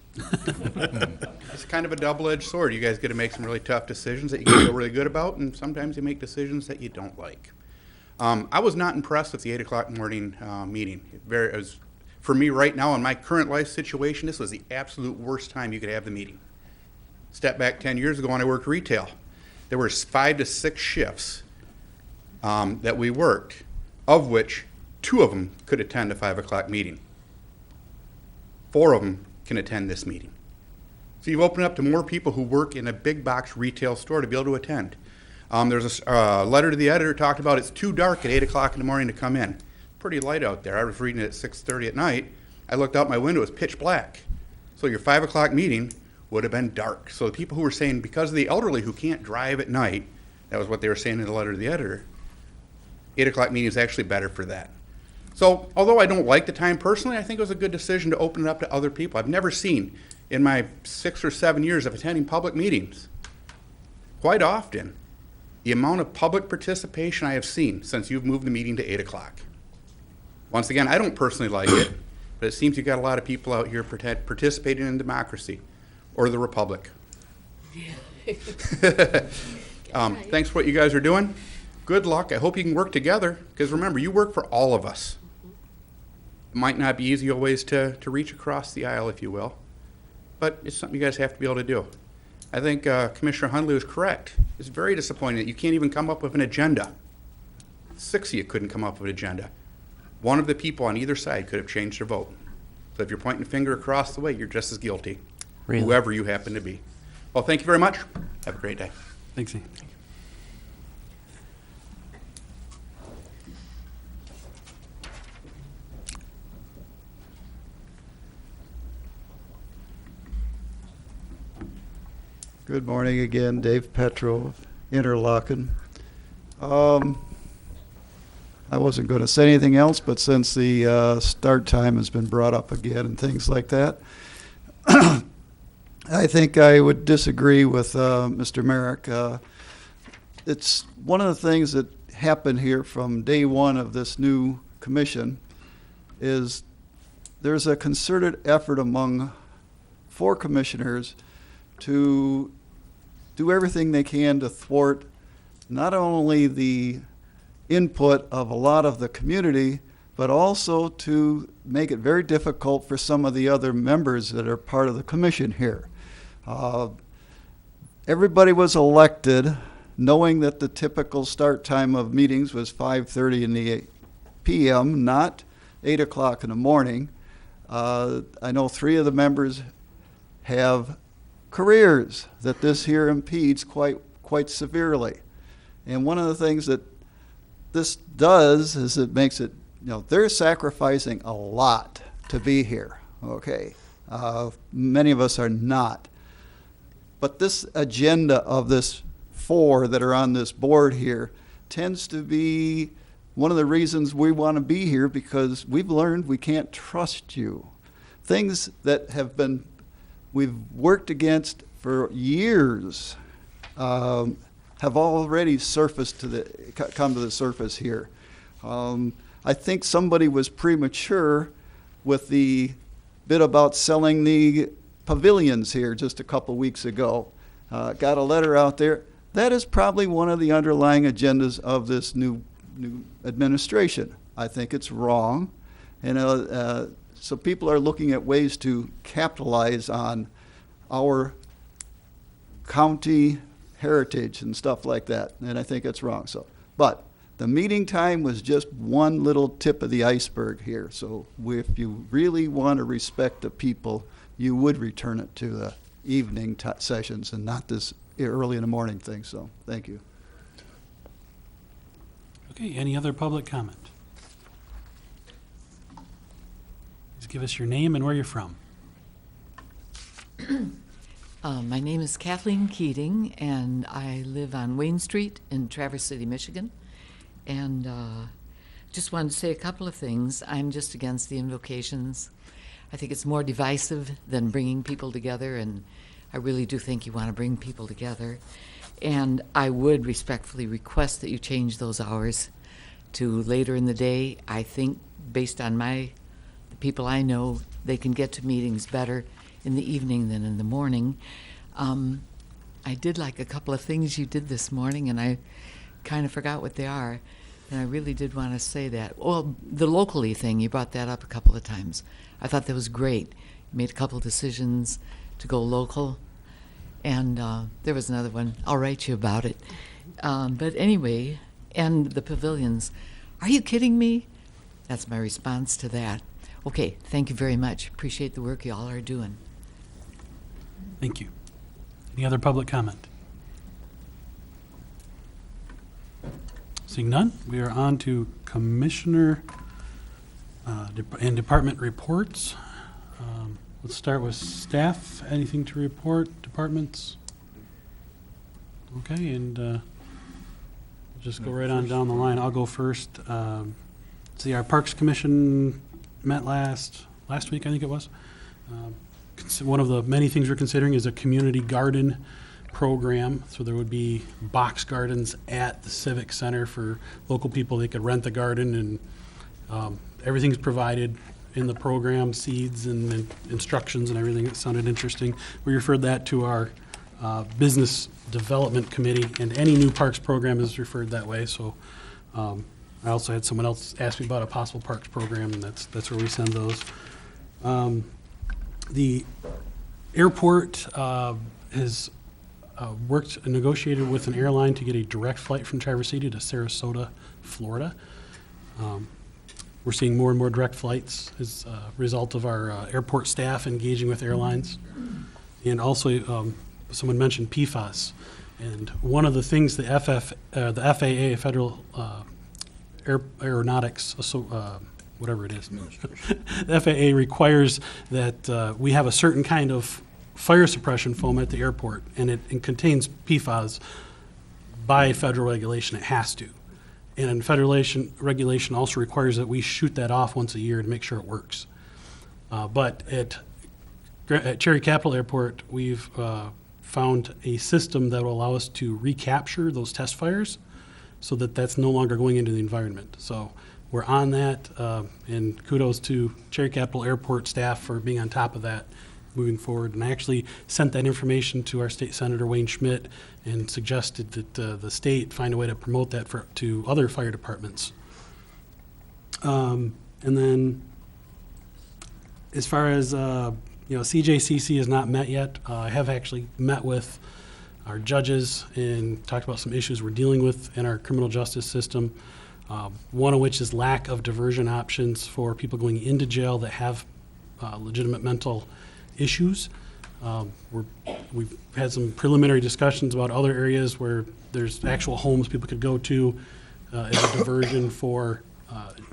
It's kind of a double-edged sword. You guys get to make some really tough decisions that you feel really good about, and sometimes you make decisions that you don't like. I was not impressed with the 8 o'clock morning meeting. It was, for me right now in my current life situation, this was the absolute worst time you could have the meeting. Step back 10 years ago when I worked retail. There were 5 to 6 shifts that we worked, of which 2 of them could attend a 5 o'clock meeting. 4 of them can attend this meeting. So you've opened up to more people who work in a big box retail store to be able to attend. There's a letter to the editor talked about it's too dark at 8 o'clock in the morning to come in. Pretty light out there. I was reading it at 6:30 at night. I looked out my window, it was pitch black. So your 5 o'clock meeting would have been dark. So the people who were saying because of the elderly who can't drive at night, that was what they were saying in the letter to the editor, 8 o'clock meeting is actually better for that. So although I don't like the time personally, I think it was a good decision to open it up to other people. I've never seen in my 6 or 7 years of attending public meetings, quite often, the amount of public participation I have seen since you've moved the meeting to 8 o'clock. Once again, I don't personally like it, but it seems you got a lot of people out here participating in democracy, or the republic. Thanks for what you guys are doing. Good luck. I hope you can work together, because remember, you work for all of us. It might not be easy always to reach across the aisle, if you will, but it's something you guys have to be able to do. I think Commissioner Hundley was correct. It's very disappointing that you can't even come up with an agenda. 6 of you couldn't come up with an agenda. One of the people on either side could have changed their vote. So if you're pointing a finger across the way, you're just as guilty, Really? whoever you happen to be. Well, thank you very much. Have a great day. Thanks, Ian. Good morning again, Dave Petro, Interlochen. I wasn't going to say anything else, but since the start time has been brought up again and things like that, I think I would disagree with Mr. Merrick. It's one of the things that happened here from day one of this new commission is there's a concerted effort among 4 commissioners to do everything they can to thwart not only the input of a lot of the community, but also to make it very difficult for some of the other members that are part of the commission here. Everybody was elected knowing that the typical start time of meetings was 5:30 in the p.m., not 8 o'clock in the morning. I know 3 of the members have careers that this here impedes quite severely. And one of the things that this does is it makes it, they're sacrificing a lot to be here, okay? Many of us are not. But this agenda of this 4 that are on this board here tends to be one of the reasons we want to be here, because we've learned we can't trust you. Things that we've worked against for years have already come to the surface here. I think somebody was premature with the bit about selling the pavilions here just a couple weeks ago. Got a letter out there. That is probably one of the underlying agendas of this new administration. I think it's wrong. And so people are looking at ways to capitalize on our county heritage and stuff like that, and I think it's wrong. But the meeting time was just one little tip of the iceberg here. So if you really want to respect the people, you would return it to the evening sessions and not this early in the morning thing. So thank you. Okay, any other public comment? Please give us your name and where you're from. My name is Kathleen Keating, and I live on Wayne Street in Traverse City, Michigan. And just wanted to say a couple of things. I'm just against the invocations. I think it's more divisive than bringing people together, and I really do think you want to bring people together. And I would respectfully request that you change those hours to later in the day. I think, based on the people I know, they can get to meetings better in the evening than in the morning. I did like a couple of things you did this morning, and I kind of forgot what they are, and I really did want to say that. Well, the locally thing, you brought that up a couple of times. I thought that was great. You made a couple of decisions to go local, and there was another one. I'll write you about it. But anyway, and the pavilions. Are you kidding me? That's my response to that. Okay, thank you very much. Appreciate the work you all are doing. Thank you. Any other public comment? Seeing none, we are on to commissioner and department reports. Let's start with staff. Anything to report? Departments? Okay, and just go right on down the line. I'll go first. See, our Parks Commission met last week, I think it was. One of the many things we're considering is a community garden program. So there would be box gardens at the Civic Center for local people. They could rent the garden and Everything's provided in the program, seeds and instructions and everything. It sounded interesting. We referred that to our Business Development Committee, and any new parks program is referred that way. So I also had someone else ask me about a possible parks program, and that's where we send those. The airport has worked and negotiated with an airline to get a direct flight from Traverse City to Sarasota, Florida. We're seeing more and more direct flights as a result of our airport staff engaging with airlines. And also, someone mentioned PFAS. And one of the things the FAA, Federal Aeronautics, whatever it is, the FAA requires that we have a certain kind of fire suppression foam at the airport, and it contains PFAS by federal regulation. It has to. And federal regulation also requires that we shoot that off once a year to make sure it works. But at Cherry Capital Airport, we've found a system that will allow us to recapture those test fires so that that's no longer going into the environment. So we're on that, and kudos to Cherry Capital Airport staff for being on top of that moving forward. And I actually sent that information to our state senator, Wayne Schmidt, and suggested that the state find a way to promote that to other fire departments. And then as far as, CJCC has not met yet. I have actually met with our judges and talked about some issues we're dealing with in our criminal justice system. One of which is lack of diversion options for people going into jail that have legitimate mental issues. We've had some preliminary discussions about other areas where there's actual homes people could go to as a diversion for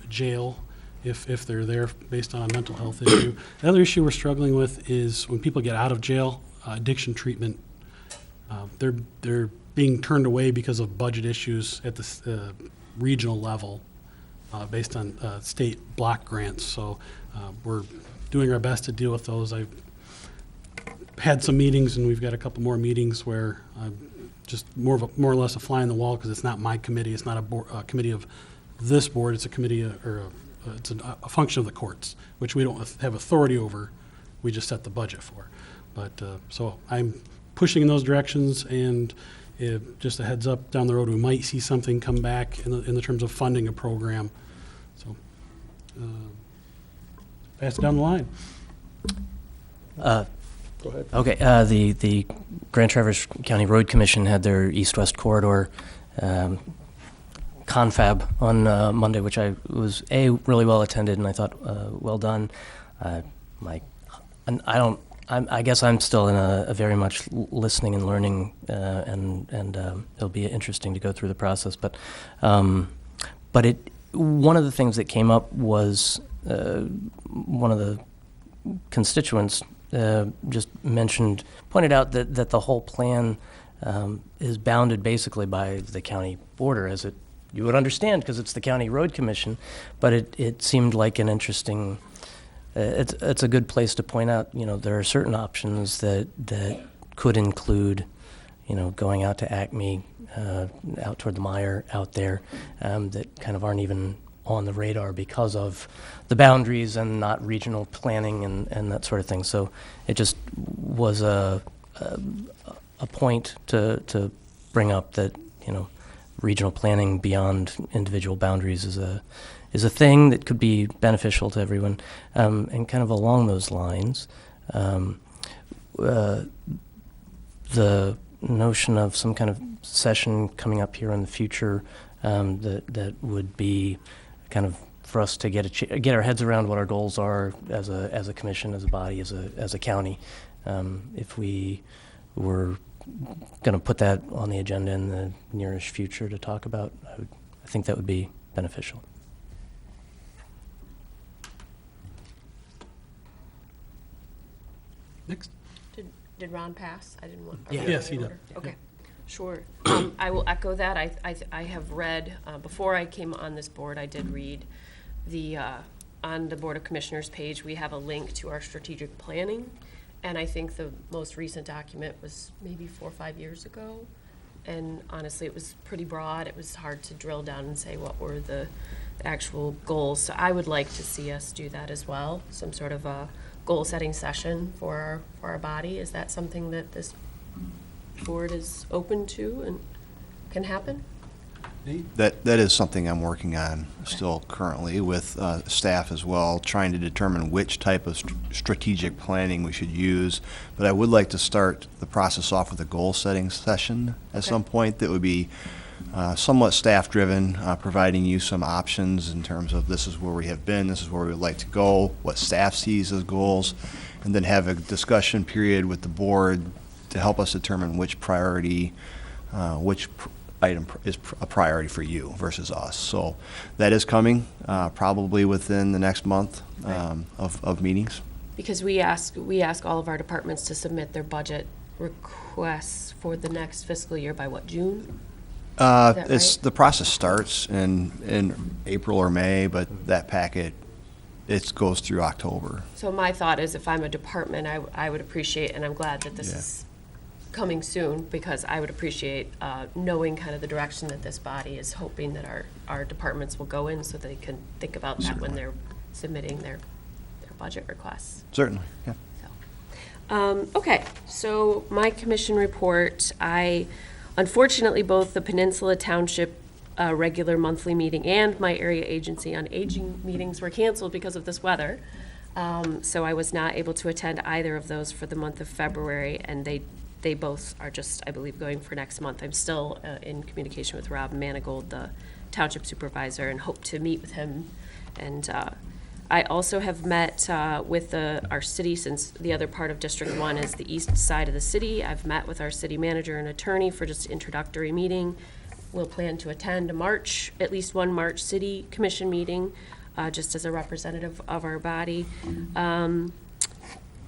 jail if they're there based on a mental health issue. The other issue we're struggling with is when people get out of jail, addiction treatment. They're being turned away because of budget issues at the regional level based on state block grants. So we're doing our best to deal with those. I've had some meetings, and we've got a couple more meetings where I'm just more or less a fly on the wall because it's not my committee. It's not a committee of this board. It's a committee it's a function of the courts, which we don't have authority over. We just set the budget for. But so I'm pushing in those directions, and just a heads up down the road, we might see something come back in the terms of funding a program. So pass it down the line. Go ahead. Okay, the Grand Traverse County Road Commission had their east-west corridor confab on Monday, which I was really well attended, and I thought well done. I guess I'm still in a very much listening and learning, and it'll be interesting to go through the process. But one of the things that came up was one of the constituents just pointed out that the whole plan is bounded basically by the county border, as you would understand, because it's the County Road Commission. But it seemed like an interesting. It's a good place to point out. There are certain options that could include, going out to Acme, out toward the Mire, out there, that kind of aren't even on the radar because of the boundaries and not regional planning and that sort of thing. So it just was a point to bring up that regional planning beyond individual boundaries is a thing that could be beneficial to everyone. And kind of along those lines, the notion of some kind of session coming up here in the future that would be kind of for us to get our heads around what our goals are as a commission, as a body, as a county. If we were going to put that on the agenda in the nearest future to talk about, I think that would be beneficial. Next. Did Ron pass? I didn't want. Yeah. Yes, he did. Okay, sure. I will echo that. I have read, before I came on this board, I did read on the Board of Commissioners page, we have a link to our strategic planning. And I think the most recent document was maybe 4 or 5 years ago. And honestly, it was pretty broad. It was hard to drill down and say what were the actual goals. So I would like to see us do that as well, some sort of a goal-setting session for our body. Is that something that this board is open to and can happen? That is something I'm working on still currently with staff as well, trying to determine which type of strategic planning we should use. But I would like to start the process off with a goal-setting session at some point that would be somewhat staff-driven, providing you some options in terms of this is where we have been, this is where we would like to go, what staff sees as goals, and then have a discussion period with the board to help us determine which priority, which item is a priority for you versus us. So that is coming probably within the next month of meetings. Because we ask all of our departments to submit their budget requests for the next fiscal year by what, June? It's the process starts in April or May, but that packet goes through October. So my thought is, if I'm a department, I would appreciate, and I'm glad that this is coming soon, because I would appreciate knowing kind of the direction that this body is hoping that our departments will go in, so they can think about that when they're submitting their budget requests. Certainly, yeah. Okay, so my commission report, unfortunately, both the Peninsula Township regular monthly meeting and my area agency on aging meetings were canceled because of this weather. So I was not able to attend either of those for the month of February, and they both are just, I believe, going for next month. I'm still in communication with Rob Manigold, the township supervisor, and hope to meet with him. And I also have met with our city, since the other part of District 1 is the east side of the city. I've met with our city manager and attorney for just an introductory meeting. We'll plan to attend at least one March City Commission meeting, just as a representative of our body.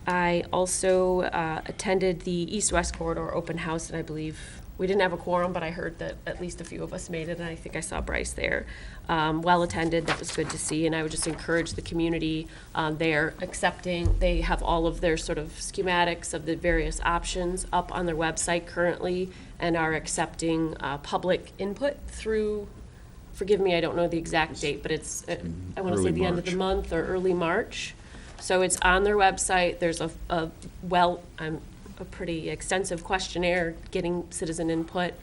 I also attended the East-West Corridor open house, and I believe we didn't have a quorum, but I heard that at least a few of us made it, and I think I saw Bryce there. Well attended, that was good to see, and I would just encourage the community. They have all of their sort of schematics of the various options up on their website currently, and are accepting public input through, forgive me, I don't know the exact date, but it's, I want to say the end of the month or early March. So it's on their website. There's a pretty extensive questionnaire getting citizen input.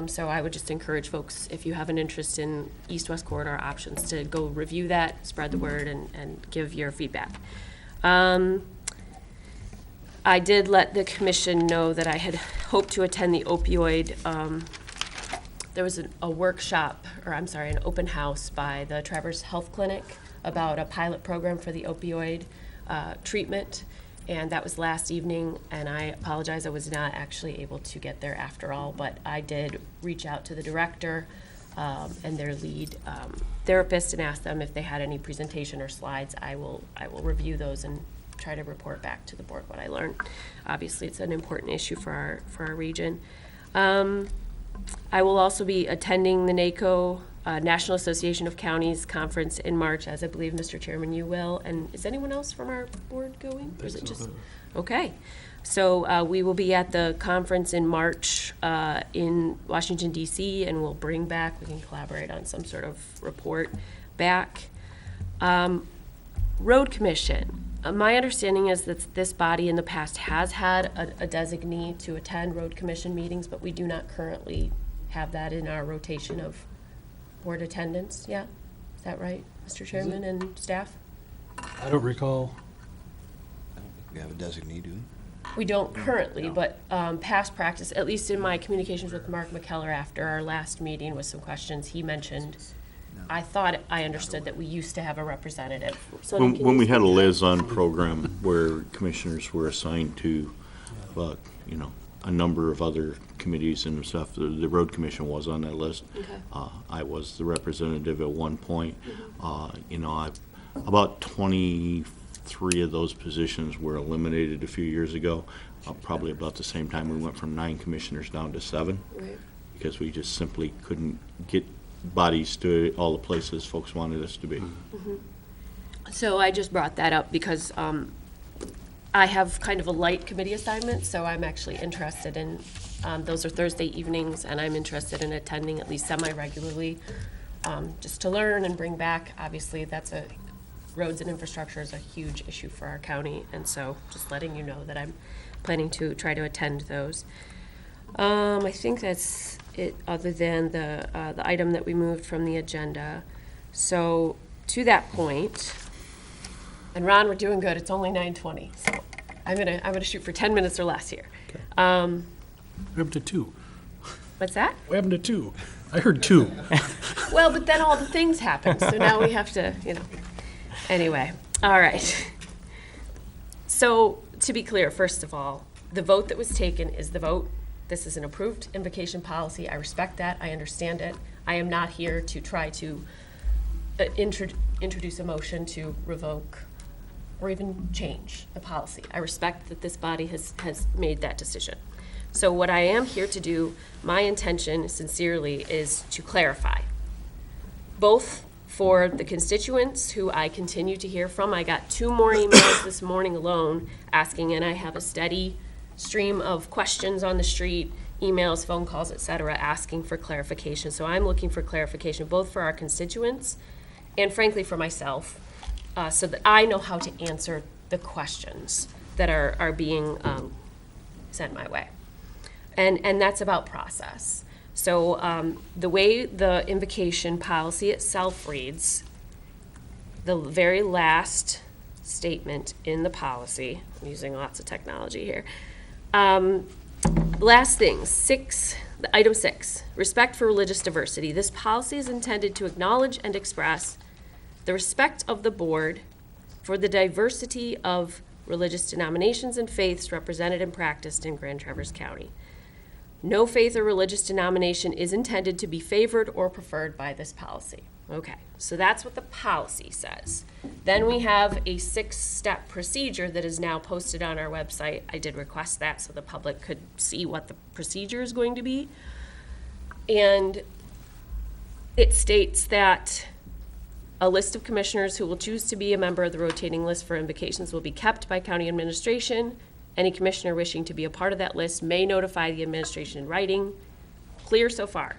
So I would just encourage folks, if you have an interest in East-West Corridor options, to go review that, spread the word, and give your feedback. I did let the commission know that I had hoped to attend the opioid, there was a workshop, or I'm sorry, an open house by the Traverse Health Clinic about a pilot program for the opioid treatment, and that was last evening, and I apologize, I was not actually able to get there after all, but I did reach out to the director and their lead therapist and ask them if they had any presentation or slides. I will review those and try to report back to the board what I learned. Obviously, it's an important issue for our region. I will also be attending the NACO National Association of Counties Conference in March, as I believe, Mr. Chairman, you will. And is anyone else from our board going? Or is it just? Okay. So we will be at the conference in March in Washington, D.C., and we can collaborate on some sort of report back. Road Commission. My understanding is that this body in the past has had a designee to attend Road Commission meetings, but we do not currently have that in our rotation of board attendance. Yeah, is that right, Mr. Chairman and staff? I don't recall. I don't think we have a designee, do we? We don't currently, but past practice, at least in my communications with Mark McKellar after our last meeting with some questions, he mentioned, I thought I understood that we used to have a representative. So When we had a liaison program where commissioners were assigned to, a number of other committees and stuff, the road commission was on that list. Okay. I was the representative at one point. About 23 of those positions were eliminated a few years ago. Probably about the same time we went from 9 commissioners down to 7. Right. Because we just simply couldn't get bodies to all the places folks wanted us to be. Mm-hmm. So I just brought that up because I have kind of a light committee assignment, so I'm actually interested in, those are Thursday evenings, and I'm interested in attending at least semi-regularly just to learn and bring back. Obviously, roads and infrastructure is a huge issue for our county, and so just letting you know that I'm planning to try to attend those. I think that's it, other than the item that we moved from the agenda. So to that point, and Ron, we're doing good. It's only 9:20, so I'm gonna shoot for 10 minutes or less here. Okay. What happened to 2? What's that? What happened to 2? I heard 2. Well, but then all the things happen, so now we have to, Anyway, all right. So to be clear, first of all, the vote that was taken is the vote. This is an approved invocation policy. I respect that. I understand it. I am not here to try to introduce a motion to revoke or even change the policy. I respect that this body has made that decision. So what I am here to do, my intention sincerely, is to clarify, both for the constituents who I continue to hear from. I got 2 more emails this morning alone asking, and I have a steady stream of questions on the street, emails, phone calls, et cetera, asking for clarification. So I'm looking for clarification both for our constituents and frankly for myself, so that I know how to answer the questions that are being sent my way. And that's about process. So the way the invocation policy itself reads, the very last statement in the policy, I'm using lots of technology here. Last thing, item 6, respect for religious diversity. This policy is intended to acknowledge and express the respect of the board for the diversity of religious denominations and faiths represented and practiced in Grand Traverse County. No faith or religious denomination is intended to be favored or preferred by this policy. Okay, so that's what the policy says. Then we have a 6-step procedure that is now posted on our website. I did request that so the public could see what the procedure is going to be. And it states that a list of commissioners who will choose to be a member of the rotating list for invocations will be kept by county administration. Any commissioner wishing to be a part of that list may notify the administration in writing. Clear so far.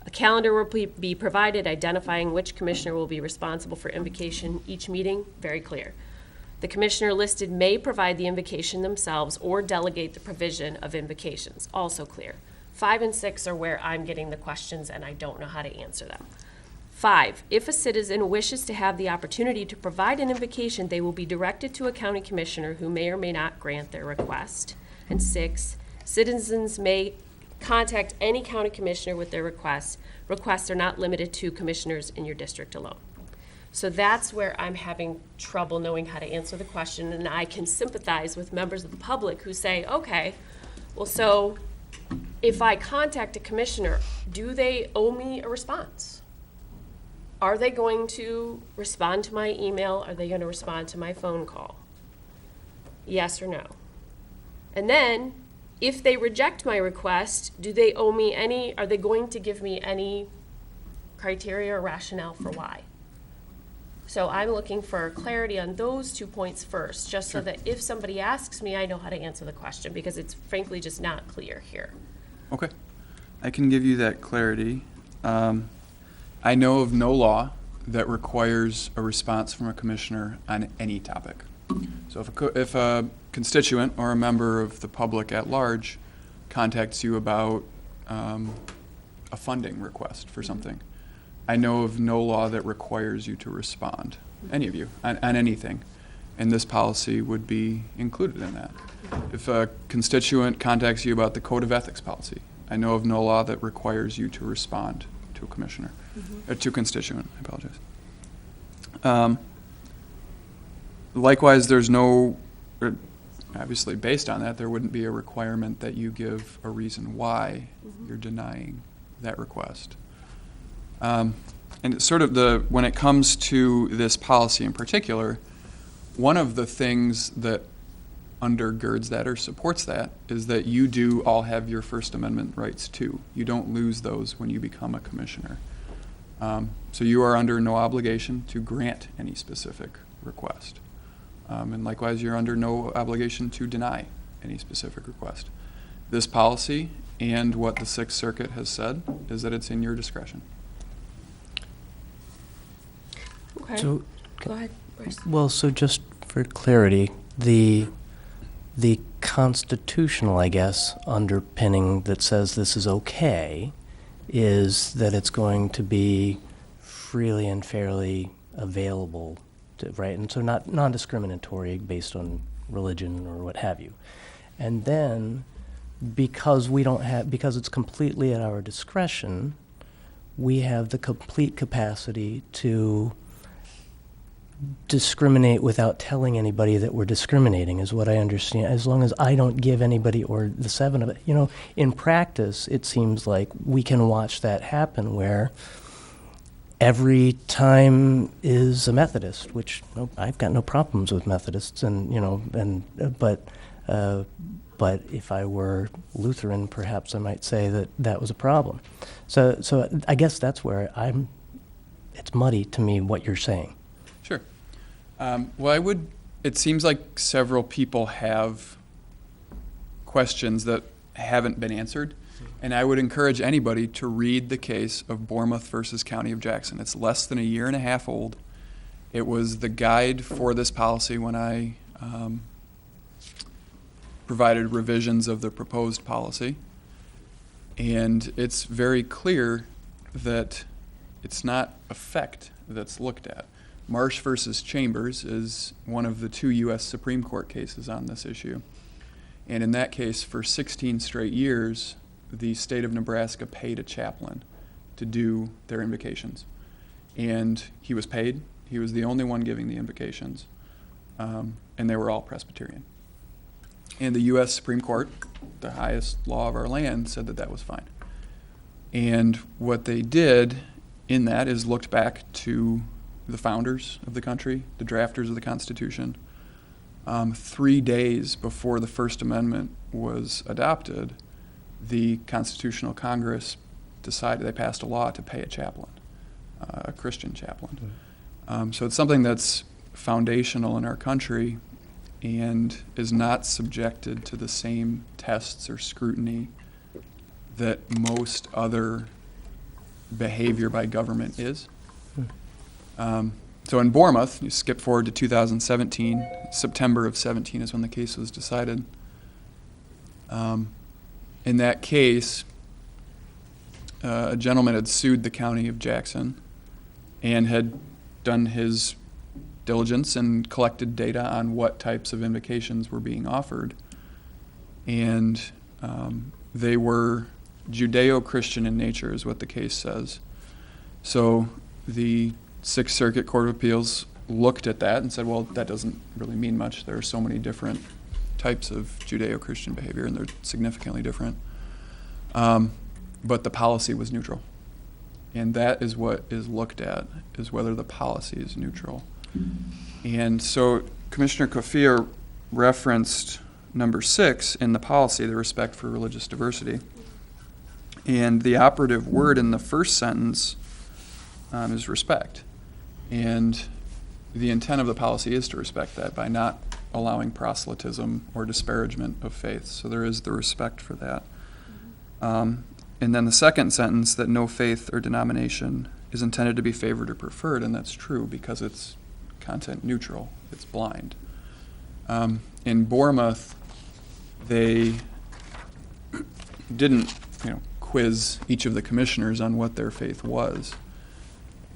A calendar will be provided identifying which commissioner will be responsible for invocation each meeting. Very clear. The commissioner listed may provide the invocation themselves or delegate the provision of invocations. Also clear. 5 and 6 are where I'm getting the questions and I don't know how to answer them. 5, if a citizen wishes to have the opportunity to provide an invocation, they will be directed to a county commissioner who may or may not grant their request. And 6, citizens may contact any county commissioner with their requests. Requests are not limited to commissioners in your district alone. So that's where I'm having trouble knowing how to answer the question, and I can sympathize with members of the public who say, okay, well, so if I contact a commissioner, do they owe me a response? Are they going to respond to my email? Are they going to respond to my phone call? Yes or no? And then, if they reject my request, do they owe me are they going to give me any criteria or rationale for why? So I'm looking for clarity on those 2 points first, just so that if somebody asks me, I know how to answer the question, because it's frankly just not clear here. Okay. I can give you that clarity. I know of no law that requires a response from a commissioner on any topic. So if a constituent or a member of the public at large contacts you about a funding request for something, I know of no law that requires you to respond, any of you, on anything. And this policy would be included in that. If a constituent contacts you about the Code of Ethics policy, I know of no law that requires you to respond to a commissioner, or to a constituent, I apologize. Likewise, there's no, obviously based on that, there wouldn't be a requirement that you give a reason why you're denying that request. And it's sort of when it comes to this policy in particular, one of the things that undergirds that or supports that is that you do all have your First Amendment rights too. You don't lose those when you become a commissioner. So you are under no obligation to grant any specific request. And likewise, you're under no obligation to deny any specific request. This policy and what the Sixth Circuit has said is that it's in your discretion. Okay. So, Go ahead, Bryce. well, so just for clarity, the constitutional, I guess, underpinning that says this is okay is that it's going to be freely and fairly available, right? And so not non-discriminatory based on religion or what have you. And then, because it's completely at our discretion, we have the complete capacity to discriminate without telling anybody that we're discriminating, is what I understand, as long as I don't give anybody, or the seven of it. In practice, it seems like we can watch that happen where every time is a Methodist, which I've got no problems with Methodists, but if I were Lutheran, perhaps I might say that was a problem. So I guess that's where it's muddy to me what you're saying. Sure. It seems like several people have questions that haven't been answered, and I would encourage anybody to read the case of Bournemouth versus County of Jackson. It's less than a year and a half old. It was the guide for this policy when I provided revisions of the proposed policy, and it's very clear that it's not effect that's looked at. Marsh versus Chambers is one of the 2 U.S. Supreme Court cases on this issue. And in that case, for 16 straight years, the state of Nebraska paid a chaplain to do their invocations. And he was paid. He was the only one giving the invocations. And they were all Presbyterian. And the U.S. Supreme Court, the highest law of our land, said that that was fine. And what they did in that is looked back to the founders of the country, the drafters of the Constitution. 3 days before the First Amendment was adopted, the Constitutional Congress decided, they passed a law to pay a chaplain, a Christian chaplain. So it's something that's foundational in our country and is not subjected to the same tests or scrutiny that most other behavior by government is. So in Bournemouth, you skip forward to 2017, September of 17 is when the case was decided. In that case, a gentleman had sued the County of Jackson and had done his diligence and collected data on what types of invocations were being offered. And they were Judeo-Christian in nature, is what the case says. So the Sixth Circuit Court of Appeals looked at that and said, well, that doesn't really mean much. There are so many different types of Judeo-Christian behavior, and they're significantly different. But the policy was neutral. And that is what is looked at, is whether the policy is neutral. And so Commissioner Kofia referenced number 6 in the policy, the respect for religious diversity. And the operative word in the first sentence is respect. And the intent of the policy is to respect that by not allowing proselytism or disparagement of faith. So there is the respect for that. And then the second sentence, that no faith or denomination is intended to be favored or preferred, and that's true because it's content neutral, it's blind. In Bournemouth, they didn't quiz each of the commissioners on what their faith was,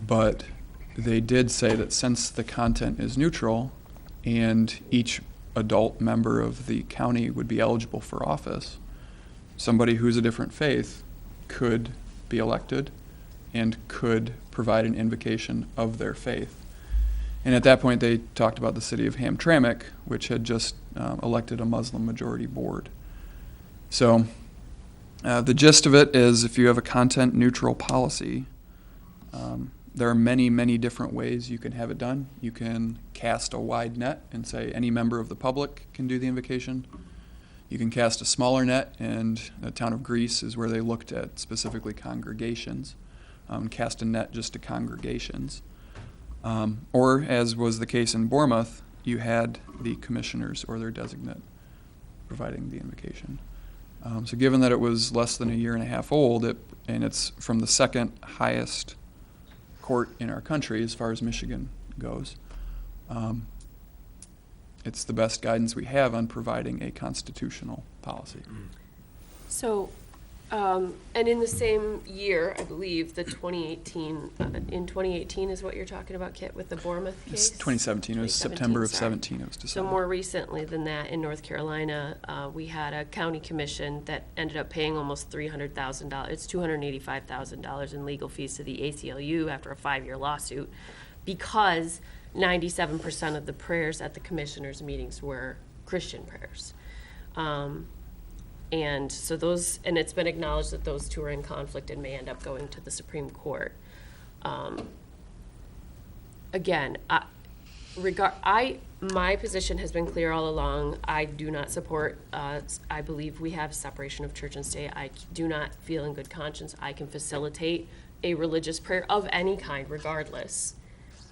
but they did say that since the content is neutral and each adult member of the county would be eligible for office, somebody who's a different faith could be elected and could provide an invocation of their faith. And at that point, they talked about the city of Hamtramck, which had just elected a Muslim majority board. So the gist of it is, if you have a content neutral policy, there are many, many different ways you can have it done. You can cast a wide net and say any member of the public can do the invocation. You can cast a smaller net, and the town of Greece is where they looked at specifically congregations, cast a net just to congregations. Or, as was the case in Bournemouth, you had the commissioners or their designate providing the invocation. So given that it was less than a year and a half old, and it's from the second highest court in our country as far as Michigan goes. It's the best guidance we have on providing a constitutional policy. So, and in the same year, I believe, the 2018, in 2018 is what you're talking about, Kit, with the Bournemouth It's case? 2017, it was September of sorry. 17, it was So decided. more recently than that, in North Carolina, we had a county commission that ended up paying almost $300,000. It's $285,000 in legal fees to the ACLU after a 5-year lawsuit because 97% of the prayers at the commissioners' meetings were Christian prayers. And so those, and it's been acknowledged that those two are in conflict and may end up going to the Supreme Court. Again, my position has been clear all along. I do not support, I believe we have separation of church and state. I do not feel in good conscience I can facilitate a religious prayer of any kind regardless.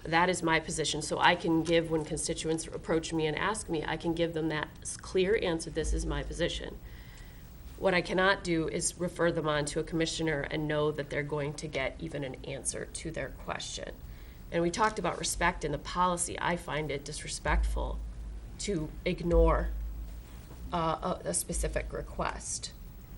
That is my position. So I can give, when constituents approach me and ask me, I can give them that clear answer, this is my position. What I cannot do is refer them on to a commissioner and know that they're going to get even an answer to their question. And we talked about respect in the policy. I find it disrespectful to ignore a specific request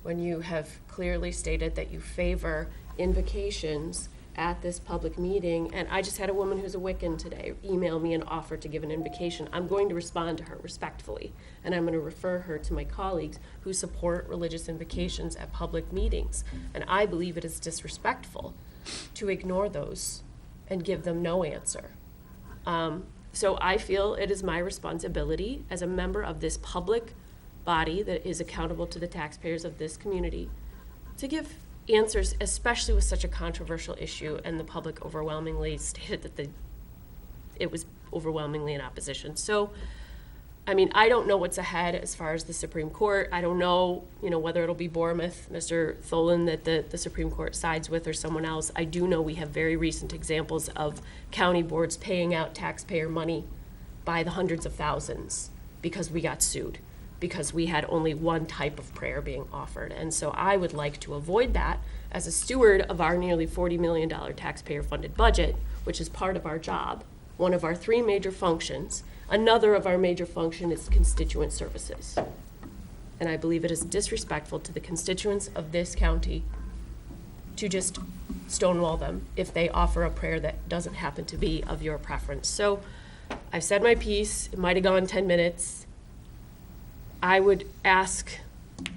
when you have clearly stated that you favor invocations at this public meeting. And I just had a woman who's a Wiccan today email me and offer to give an invocation. I'm going to respond to her respectfully, and I'm going to refer her to my colleagues who support religious invocations at public meetings. And I believe it is disrespectful to ignore those and give them no answer. So I feel it is my responsibility as a member of this public body that is accountable to the taxpayers of this community to give answers, especially with such a controversial issue, and the public overwhelmingly stated that it was overwhelmingly in opposition. So, I mean, I don't know what's ahead as far as the Supreme Court. I don't know, whether it'll be Bournemouth, Mr. Tholen, that the Supreme Court sides with, or someone else. I do know we have very recent examples of county boards paying out taxpayer money by the hundreds of thousands because we got sued, because we had only one type of prayer being offered. And so I would like to avoid that as a steward of our nearly $40 million taxpayer-funded budget, which is part of our job, one of our 3 major functions. Another of our major function is constituent services. And I believe it is disrespectful to the constituents of this county to just stonewall them if they offer a prayer that doesn't happen to be of your preference. So I've said my piece. It might have gone 10 minutes. I would ask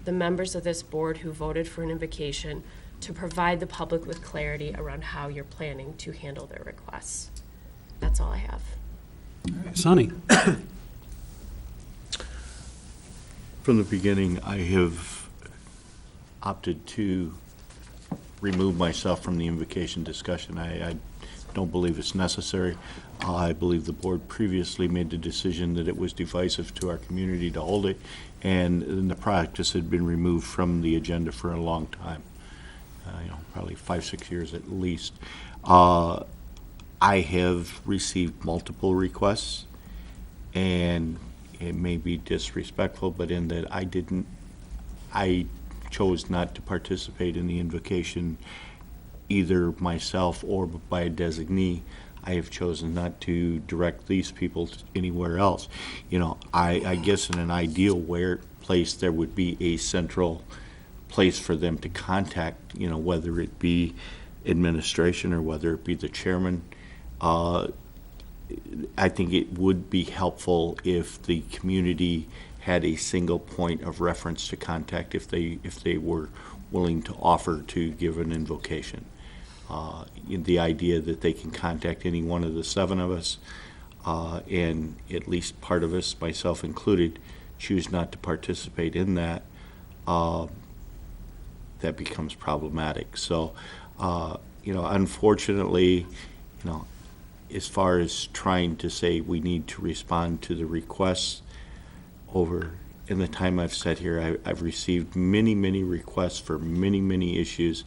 the members of this board who voted for an invocation to provide the public with clarity around how you're planning to handle their requests. That's all I have. Sonny? From the beginning, I have opted to remove myself from the invocation discussion. I don't believe it's necessary. I believe the board previously made the decision that it was divisive to our community to hold it, and the practice had been removed from the agenda for a long time, probably 5-6 years at least. I have received multiple requests, and it may be disrespectful, but in that I chose not to participate in the invocation, either myself or by a designee. I have chosen not to direct these people to anywhere else. I guess in an ideal place there would be a central place for them to contact, whether it be administration or whether it be the chairman. I think it would be helpful if the community had a single point of reference to contact if they were willing to offer to give an invocation. The idea that they can contact any one of the 7 of us, and at least part of us, myself included, choose not to participate in that, that becomes problematic. So, unfortunately, as far as trying to say we need to respond to the requests, over in the time I've sat here, I've received many, many requests for many, many issues,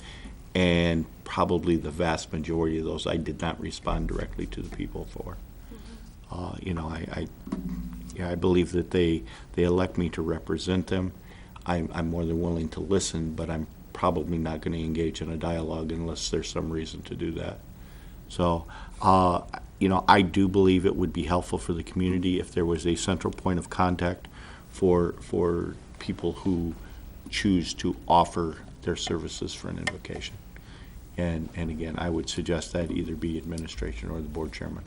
and probably the vast majority of those I did not respond directly to the people for. I believe that they elect me to represent them. I'm more than willing to listen, but I'm probably not going to engage in a dialogue unless there's some reason to do that. So, I do believe it would be helpful for the community if there was a central point of contact for people who choose to offer their services for an invocation. And again, I would suggest that either be administration or the board chairman.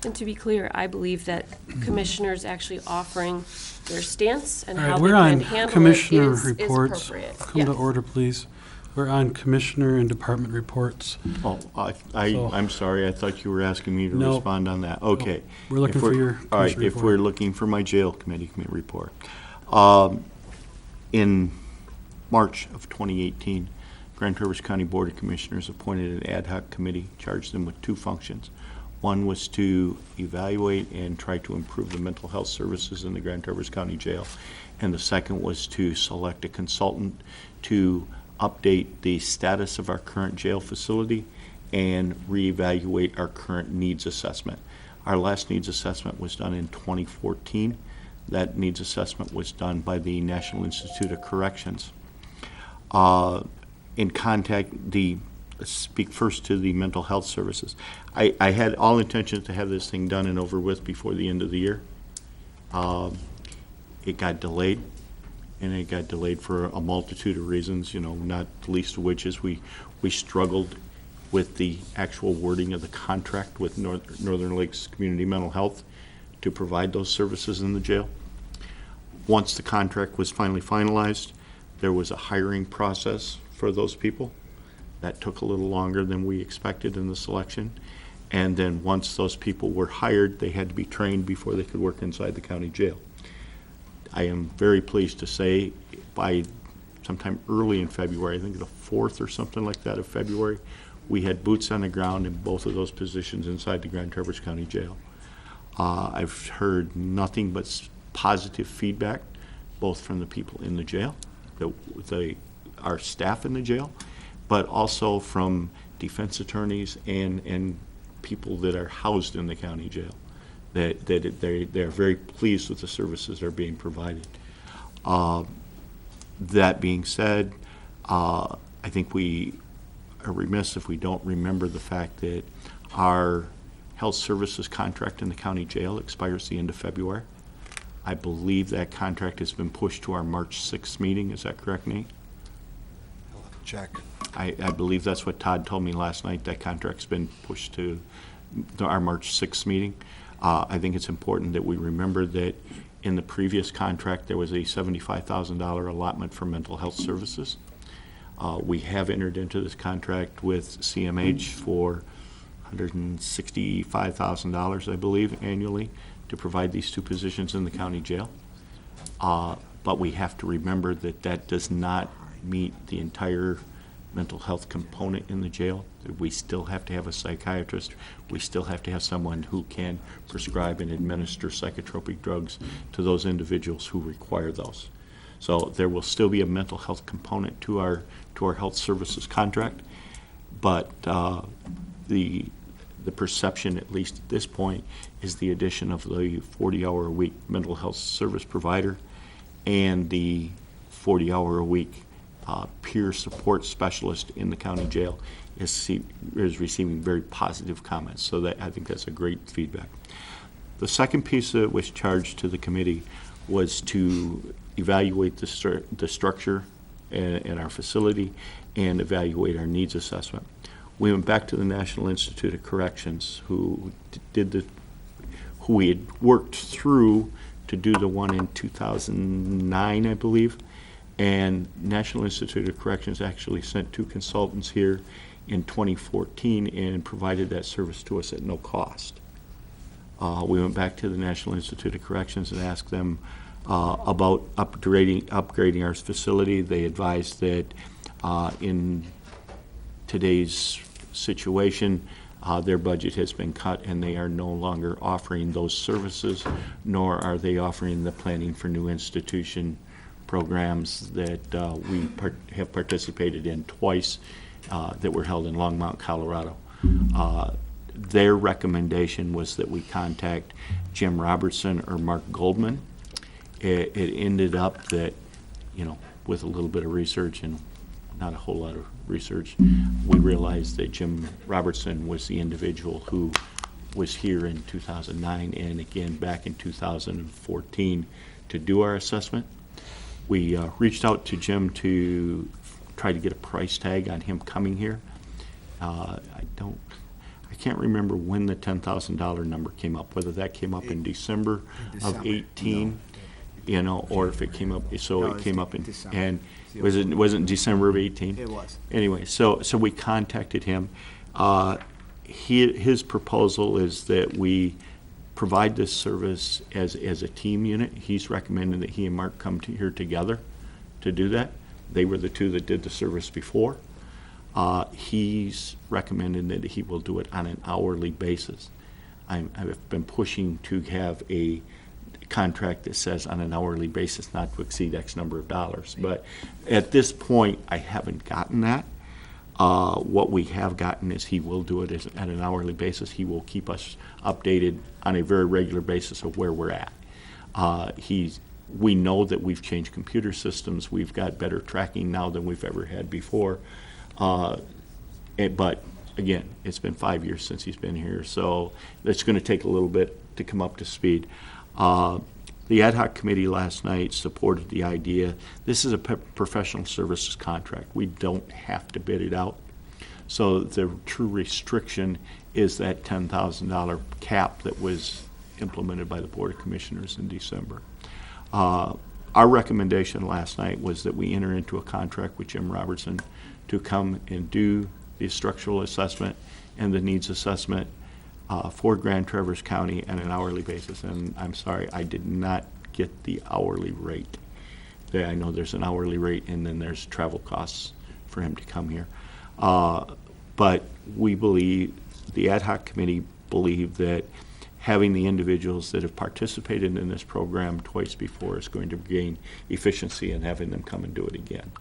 And to be clear, I believe that commissioners actually offering their stance and All how right, they we're plan on to handle it commissioner is reports. appropriate. Come to Yes. order, please. We're on commissioner and department reports. Oh, So- I'm sorry, I thought you were asking me to No. respond on that. Okay. We're looking If for your All right, commissioner if report. we're looking for my jail committee report. In March of 2018, Grand Traverse County Board of Commissioners appointed an ad hoc committee, charged them with two functions. One was to evaluate and try to improve the mental health services in the Grand Traverse County Jail, and the second was to select a consultant to update the status of our current jail facility and reevaluate our current needs assessment. Our last needs assessment was done in 2014. That needs assessment was done by the National Institute of Corrections. Let's speak first to the mental health services. I had all intentions to have this thing done and over with before the end of the year. It got delayed, and it got delayed for a multitude of reasons, not the least of which is we struggled with the actual wording of the contract with Northern Lakes Community Mental Health to provide those services in the jail. Once the contract was finally finalized, there was a hiring process for those people. That took a little longer than we expected in the selection. And then once those people were hired, they had to be trained before they could work inside the county jail. I am very pleased to say by sometime early in February, I think the 4th or something like that of February, we had boots on the ground in both of those positions inside the Grand Traverse County Jail. I've heard nothing but positive feedback, both from the people in the jail, our staff in the jail, but also from defense attorneys and people that are housed in the county jail, that they're very pleased with the services that are being provided. That being said, I think we are remiss if we don't remember the fact that our health services contract in the county jail expires the end of February. I believe that contract has been pushed to our March 6th meeting. Is that correct, Nate? Check. I believe that's what Todd told me last night. That contract's been pushed to our March 6th meeting. I think it's important that we remember that in the previous contract, there was a $75,000 allotment for mental health services. We have entered into this contract with CMH for $165,000, I believe, annually to provide these two positions in the county jail. But we have to remember that that does not meet the entire mental health component in the jail. We still have to have a psychiatrist. We still have to have someone who can prescribe and administer psychotropic drugs to those individuals who require those. So there will still be a mental health component to our health services contract, but the perception, at least at this point, is the addition of the 40-hour-a-week mental health service provider and the 40-hour-a-week peer support specialist in the county jail is receiving very positive comments. So that I think that's a great feedback. The second piece that was charged to the committee was to evaluate the structure in our facility and evaluate our needs assessment. We went back to the National Institute of Corrections, who we had worked through to do the one in 2009, I believe. And National Institute of Corrections actually sent two consultants here in 2014 and provided that service to us at no cost. We went back to the National Institute of Corrections and asked them about upgrading our facility. They advised that in today's situation, their budget has been cut and they are no longer offering those services, nor are they offering the planning for new institution programs that we have participated in twice that were held in Longmont, Colorado. Their recommendation was that we contact Jim Robertson or Mark Goldman. It ended up that, with a little bit of research and not a whole lot of research, we realized that Jim Robertson was the individual who was here in 2009 and again back in 2014 to do our assessment. We reached out to Jim to try to get a price tag on him coming here. I can't remember when the $10,000 number came up, whether that came up in December of 18, you know, or if it came up, so it came up in, and was it December of 18? It was. Anyway, so we contacted him. His proposal is that we provide this service as a team unit. He's recommending that he and Mark come here together to do that. They were the two that did the service before. He's recommended that he will do it on an hourly basis. I've been pushing to have a contract that says on an hourly basis not to exceed X number of dollars. But at this point, I haven't gotten that. What we have gotten is he will do it at an hourly basis. He will keep us updated on a very regular basis of where we're at. We know that we've changed computer systems. We've got better tracking now than we've ever had before. But again, it's been 5 years since he's been here, so it's going to take a little bit to come up to speed. The ad hoc committee last night supported the idea. This is a professional services contract. We don't have to bid it out. So the true restriction is that $10,000 cap that was implemented by the Board of Commissioners in December. Our recommendation last night was that we enter into a contract with Jim Robertson to come and do the structural assessment and the needs assessment for Grand Traverse County on an hourly basis. And I'm sorry, I did not get the hourly rate. I know there's an hourly rate and then there's travel costs for him to come here. But we believe, the ad hoc committee believe that having the individuals that have participated in this program twice before is going to gain efficiency in having them come and do it again.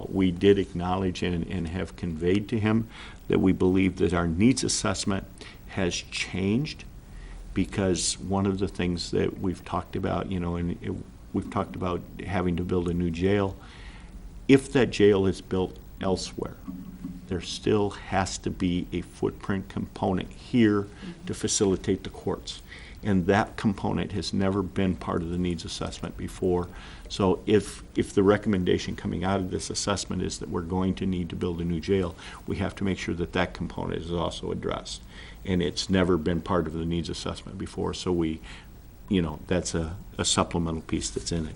We did acknowledge and have conveyed to him that we believe that our needs assessment has changed, because one of the things that we've talked about, you know, we've talked about having to build a new jail. If that jail is built elsewhere, there still has to be a footprint component here to facilitate the courts. And that component has never been part of the needs assessment before. So if the recommendation coming out of this assessment is that we're going to need to build a new jail, we have to make sure that that component is also addressed. And it's never been part of the needs assessment before, so that's a supplemental piece that's in it.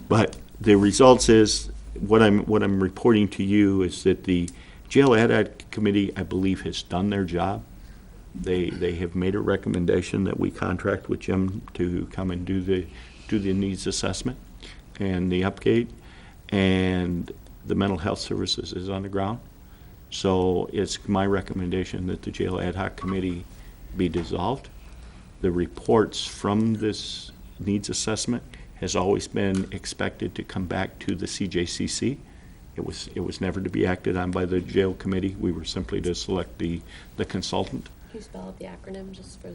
But the results is, what I'm reporting to you is that the Jail Ad Hoc Committee, I believe, has done their job. They have made a recommendation that we contract with Jim to come and do the needs assessment and the upgate, and the mental health services is on the ground. So it's my recommendation that the Jail Ad Hoc Committee be dissolved. The reports from this needs assessment has always been expected to come back to the CJCC. It was never to be acted on by the jail committee. We were simply to select the consultant. Can you spell out the acronym just for?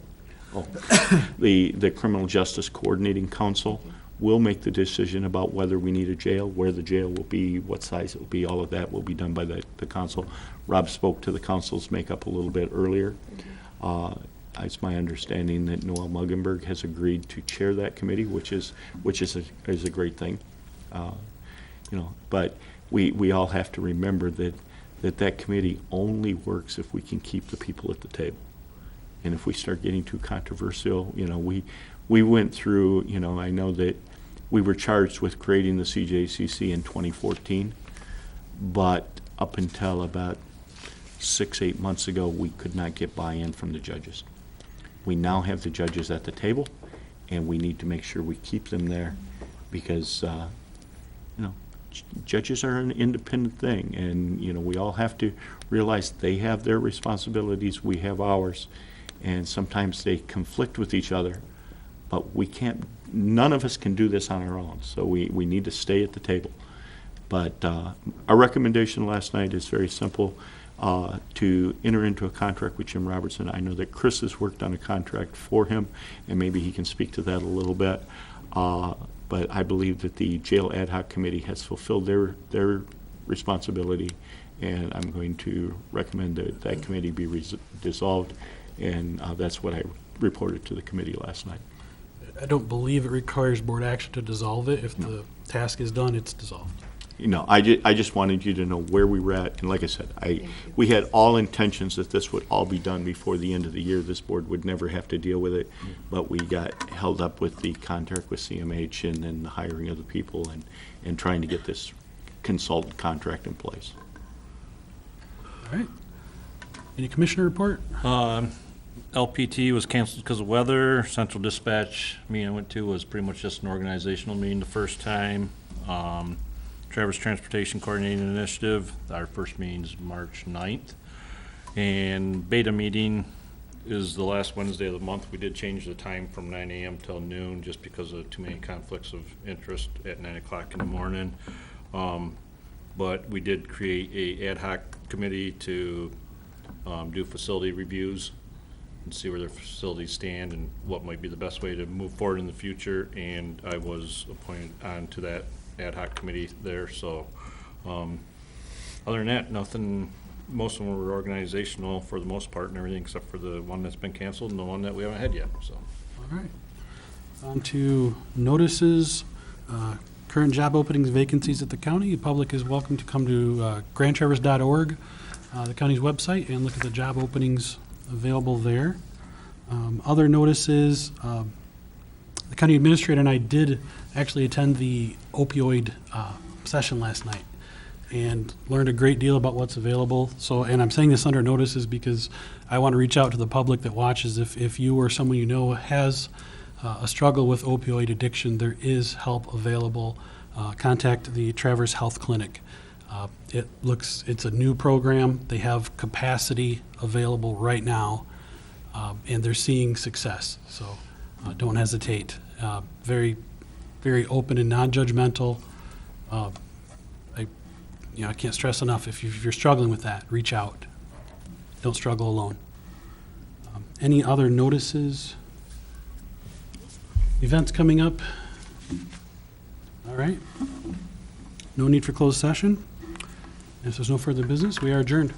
The Criminal Justice Coordinating Council will make the decision about whether we need a jail, where the jail will be, what size it will be. All of that will be done by the council. Rob spoke to the council's makeup a little bit earlier. It's my understanding that Noel Muggenberg has agreed to chair that committee, which is a great thing. But we all have to remember that committee only works if we can keep the people at the table. And if we start getting too controversial, we went through, I know that we were charged with creating the CJCC in 2014, but up until about 6-8 months ago, we could not get buy-in from the judges. We now have the judges at the table, and we need to make sure we keep them there, because judges are an independent thing, and we all have to realize they have their responsibilities, we have ours, and sometimes they conflict with each other, but none of us can do this on our own, so we need to stay at the table. But our recommendation last night is very simple, to enter into a contract with Jim Robertson. I know that Chris has worked on a contract for him, and maybe he can speak to that a little bit. But I believe that the Jail Ad Hoc Committee has fulfilled their responsibility, and I'm going to recommend that that committee be dissolved, and that's what I reported to the committee last night. I don't believe it requires board action to dissolve it. If the task is done, it's dissolved. You know, I just wanted you to know where we were at, and like I said, we had all intentions that this would all be done before the end of the year. This board would never have to deal with it, but we got held up with the contract with CMH and then the hiring of the people and trying to get this consultant contract in place. All right. Any commissioner report? LPT was canceled because of weather. Central Dispatch meeting I went to was pretty much just an organizational meeting the first time. Traverse Transportation Coordinating Initiative, our first meeting's March 9th. And beta meeting is the last Wednesday of the month. We did change the time from 9 a.m. till noon just because of too many conflicts of interest at 9 o'clock in the morning. But we did create a ad hoc committee to do facility reviews and see where their facilities stand and what might be the best way to move forward in the future. And I was appointed onto that ad hoc committee there. So other than that, nothing. Most of them were organizational for the most part and everything, except for the one that's been canceled and the one that we haven't had yet. So. All right. On to notices. Current job openings, vacancies at the county. The public is welcome to come to grandtraverse.org, the county's website, and look at the job openings available there. Other notices, the county administrator and I did actually attend the opioid session last night and learned a great deal about what's available. So, and I'm saying this under notices because I want to reach out to the public that watches. If you or someone you know has a struggle with opioid addiction, there is help available. Contact the Traverse Health Clinic. It's a new program. They have capacity available right now, and they're seeing success. So don't hesitate. Very, very open and non-judgmental. I can't stress enough, if you're struggling with that, reach out. Don't struggle alone. Any other notices? Events coming up? All right. No need for closed session. If there's no further business, we are adjourned.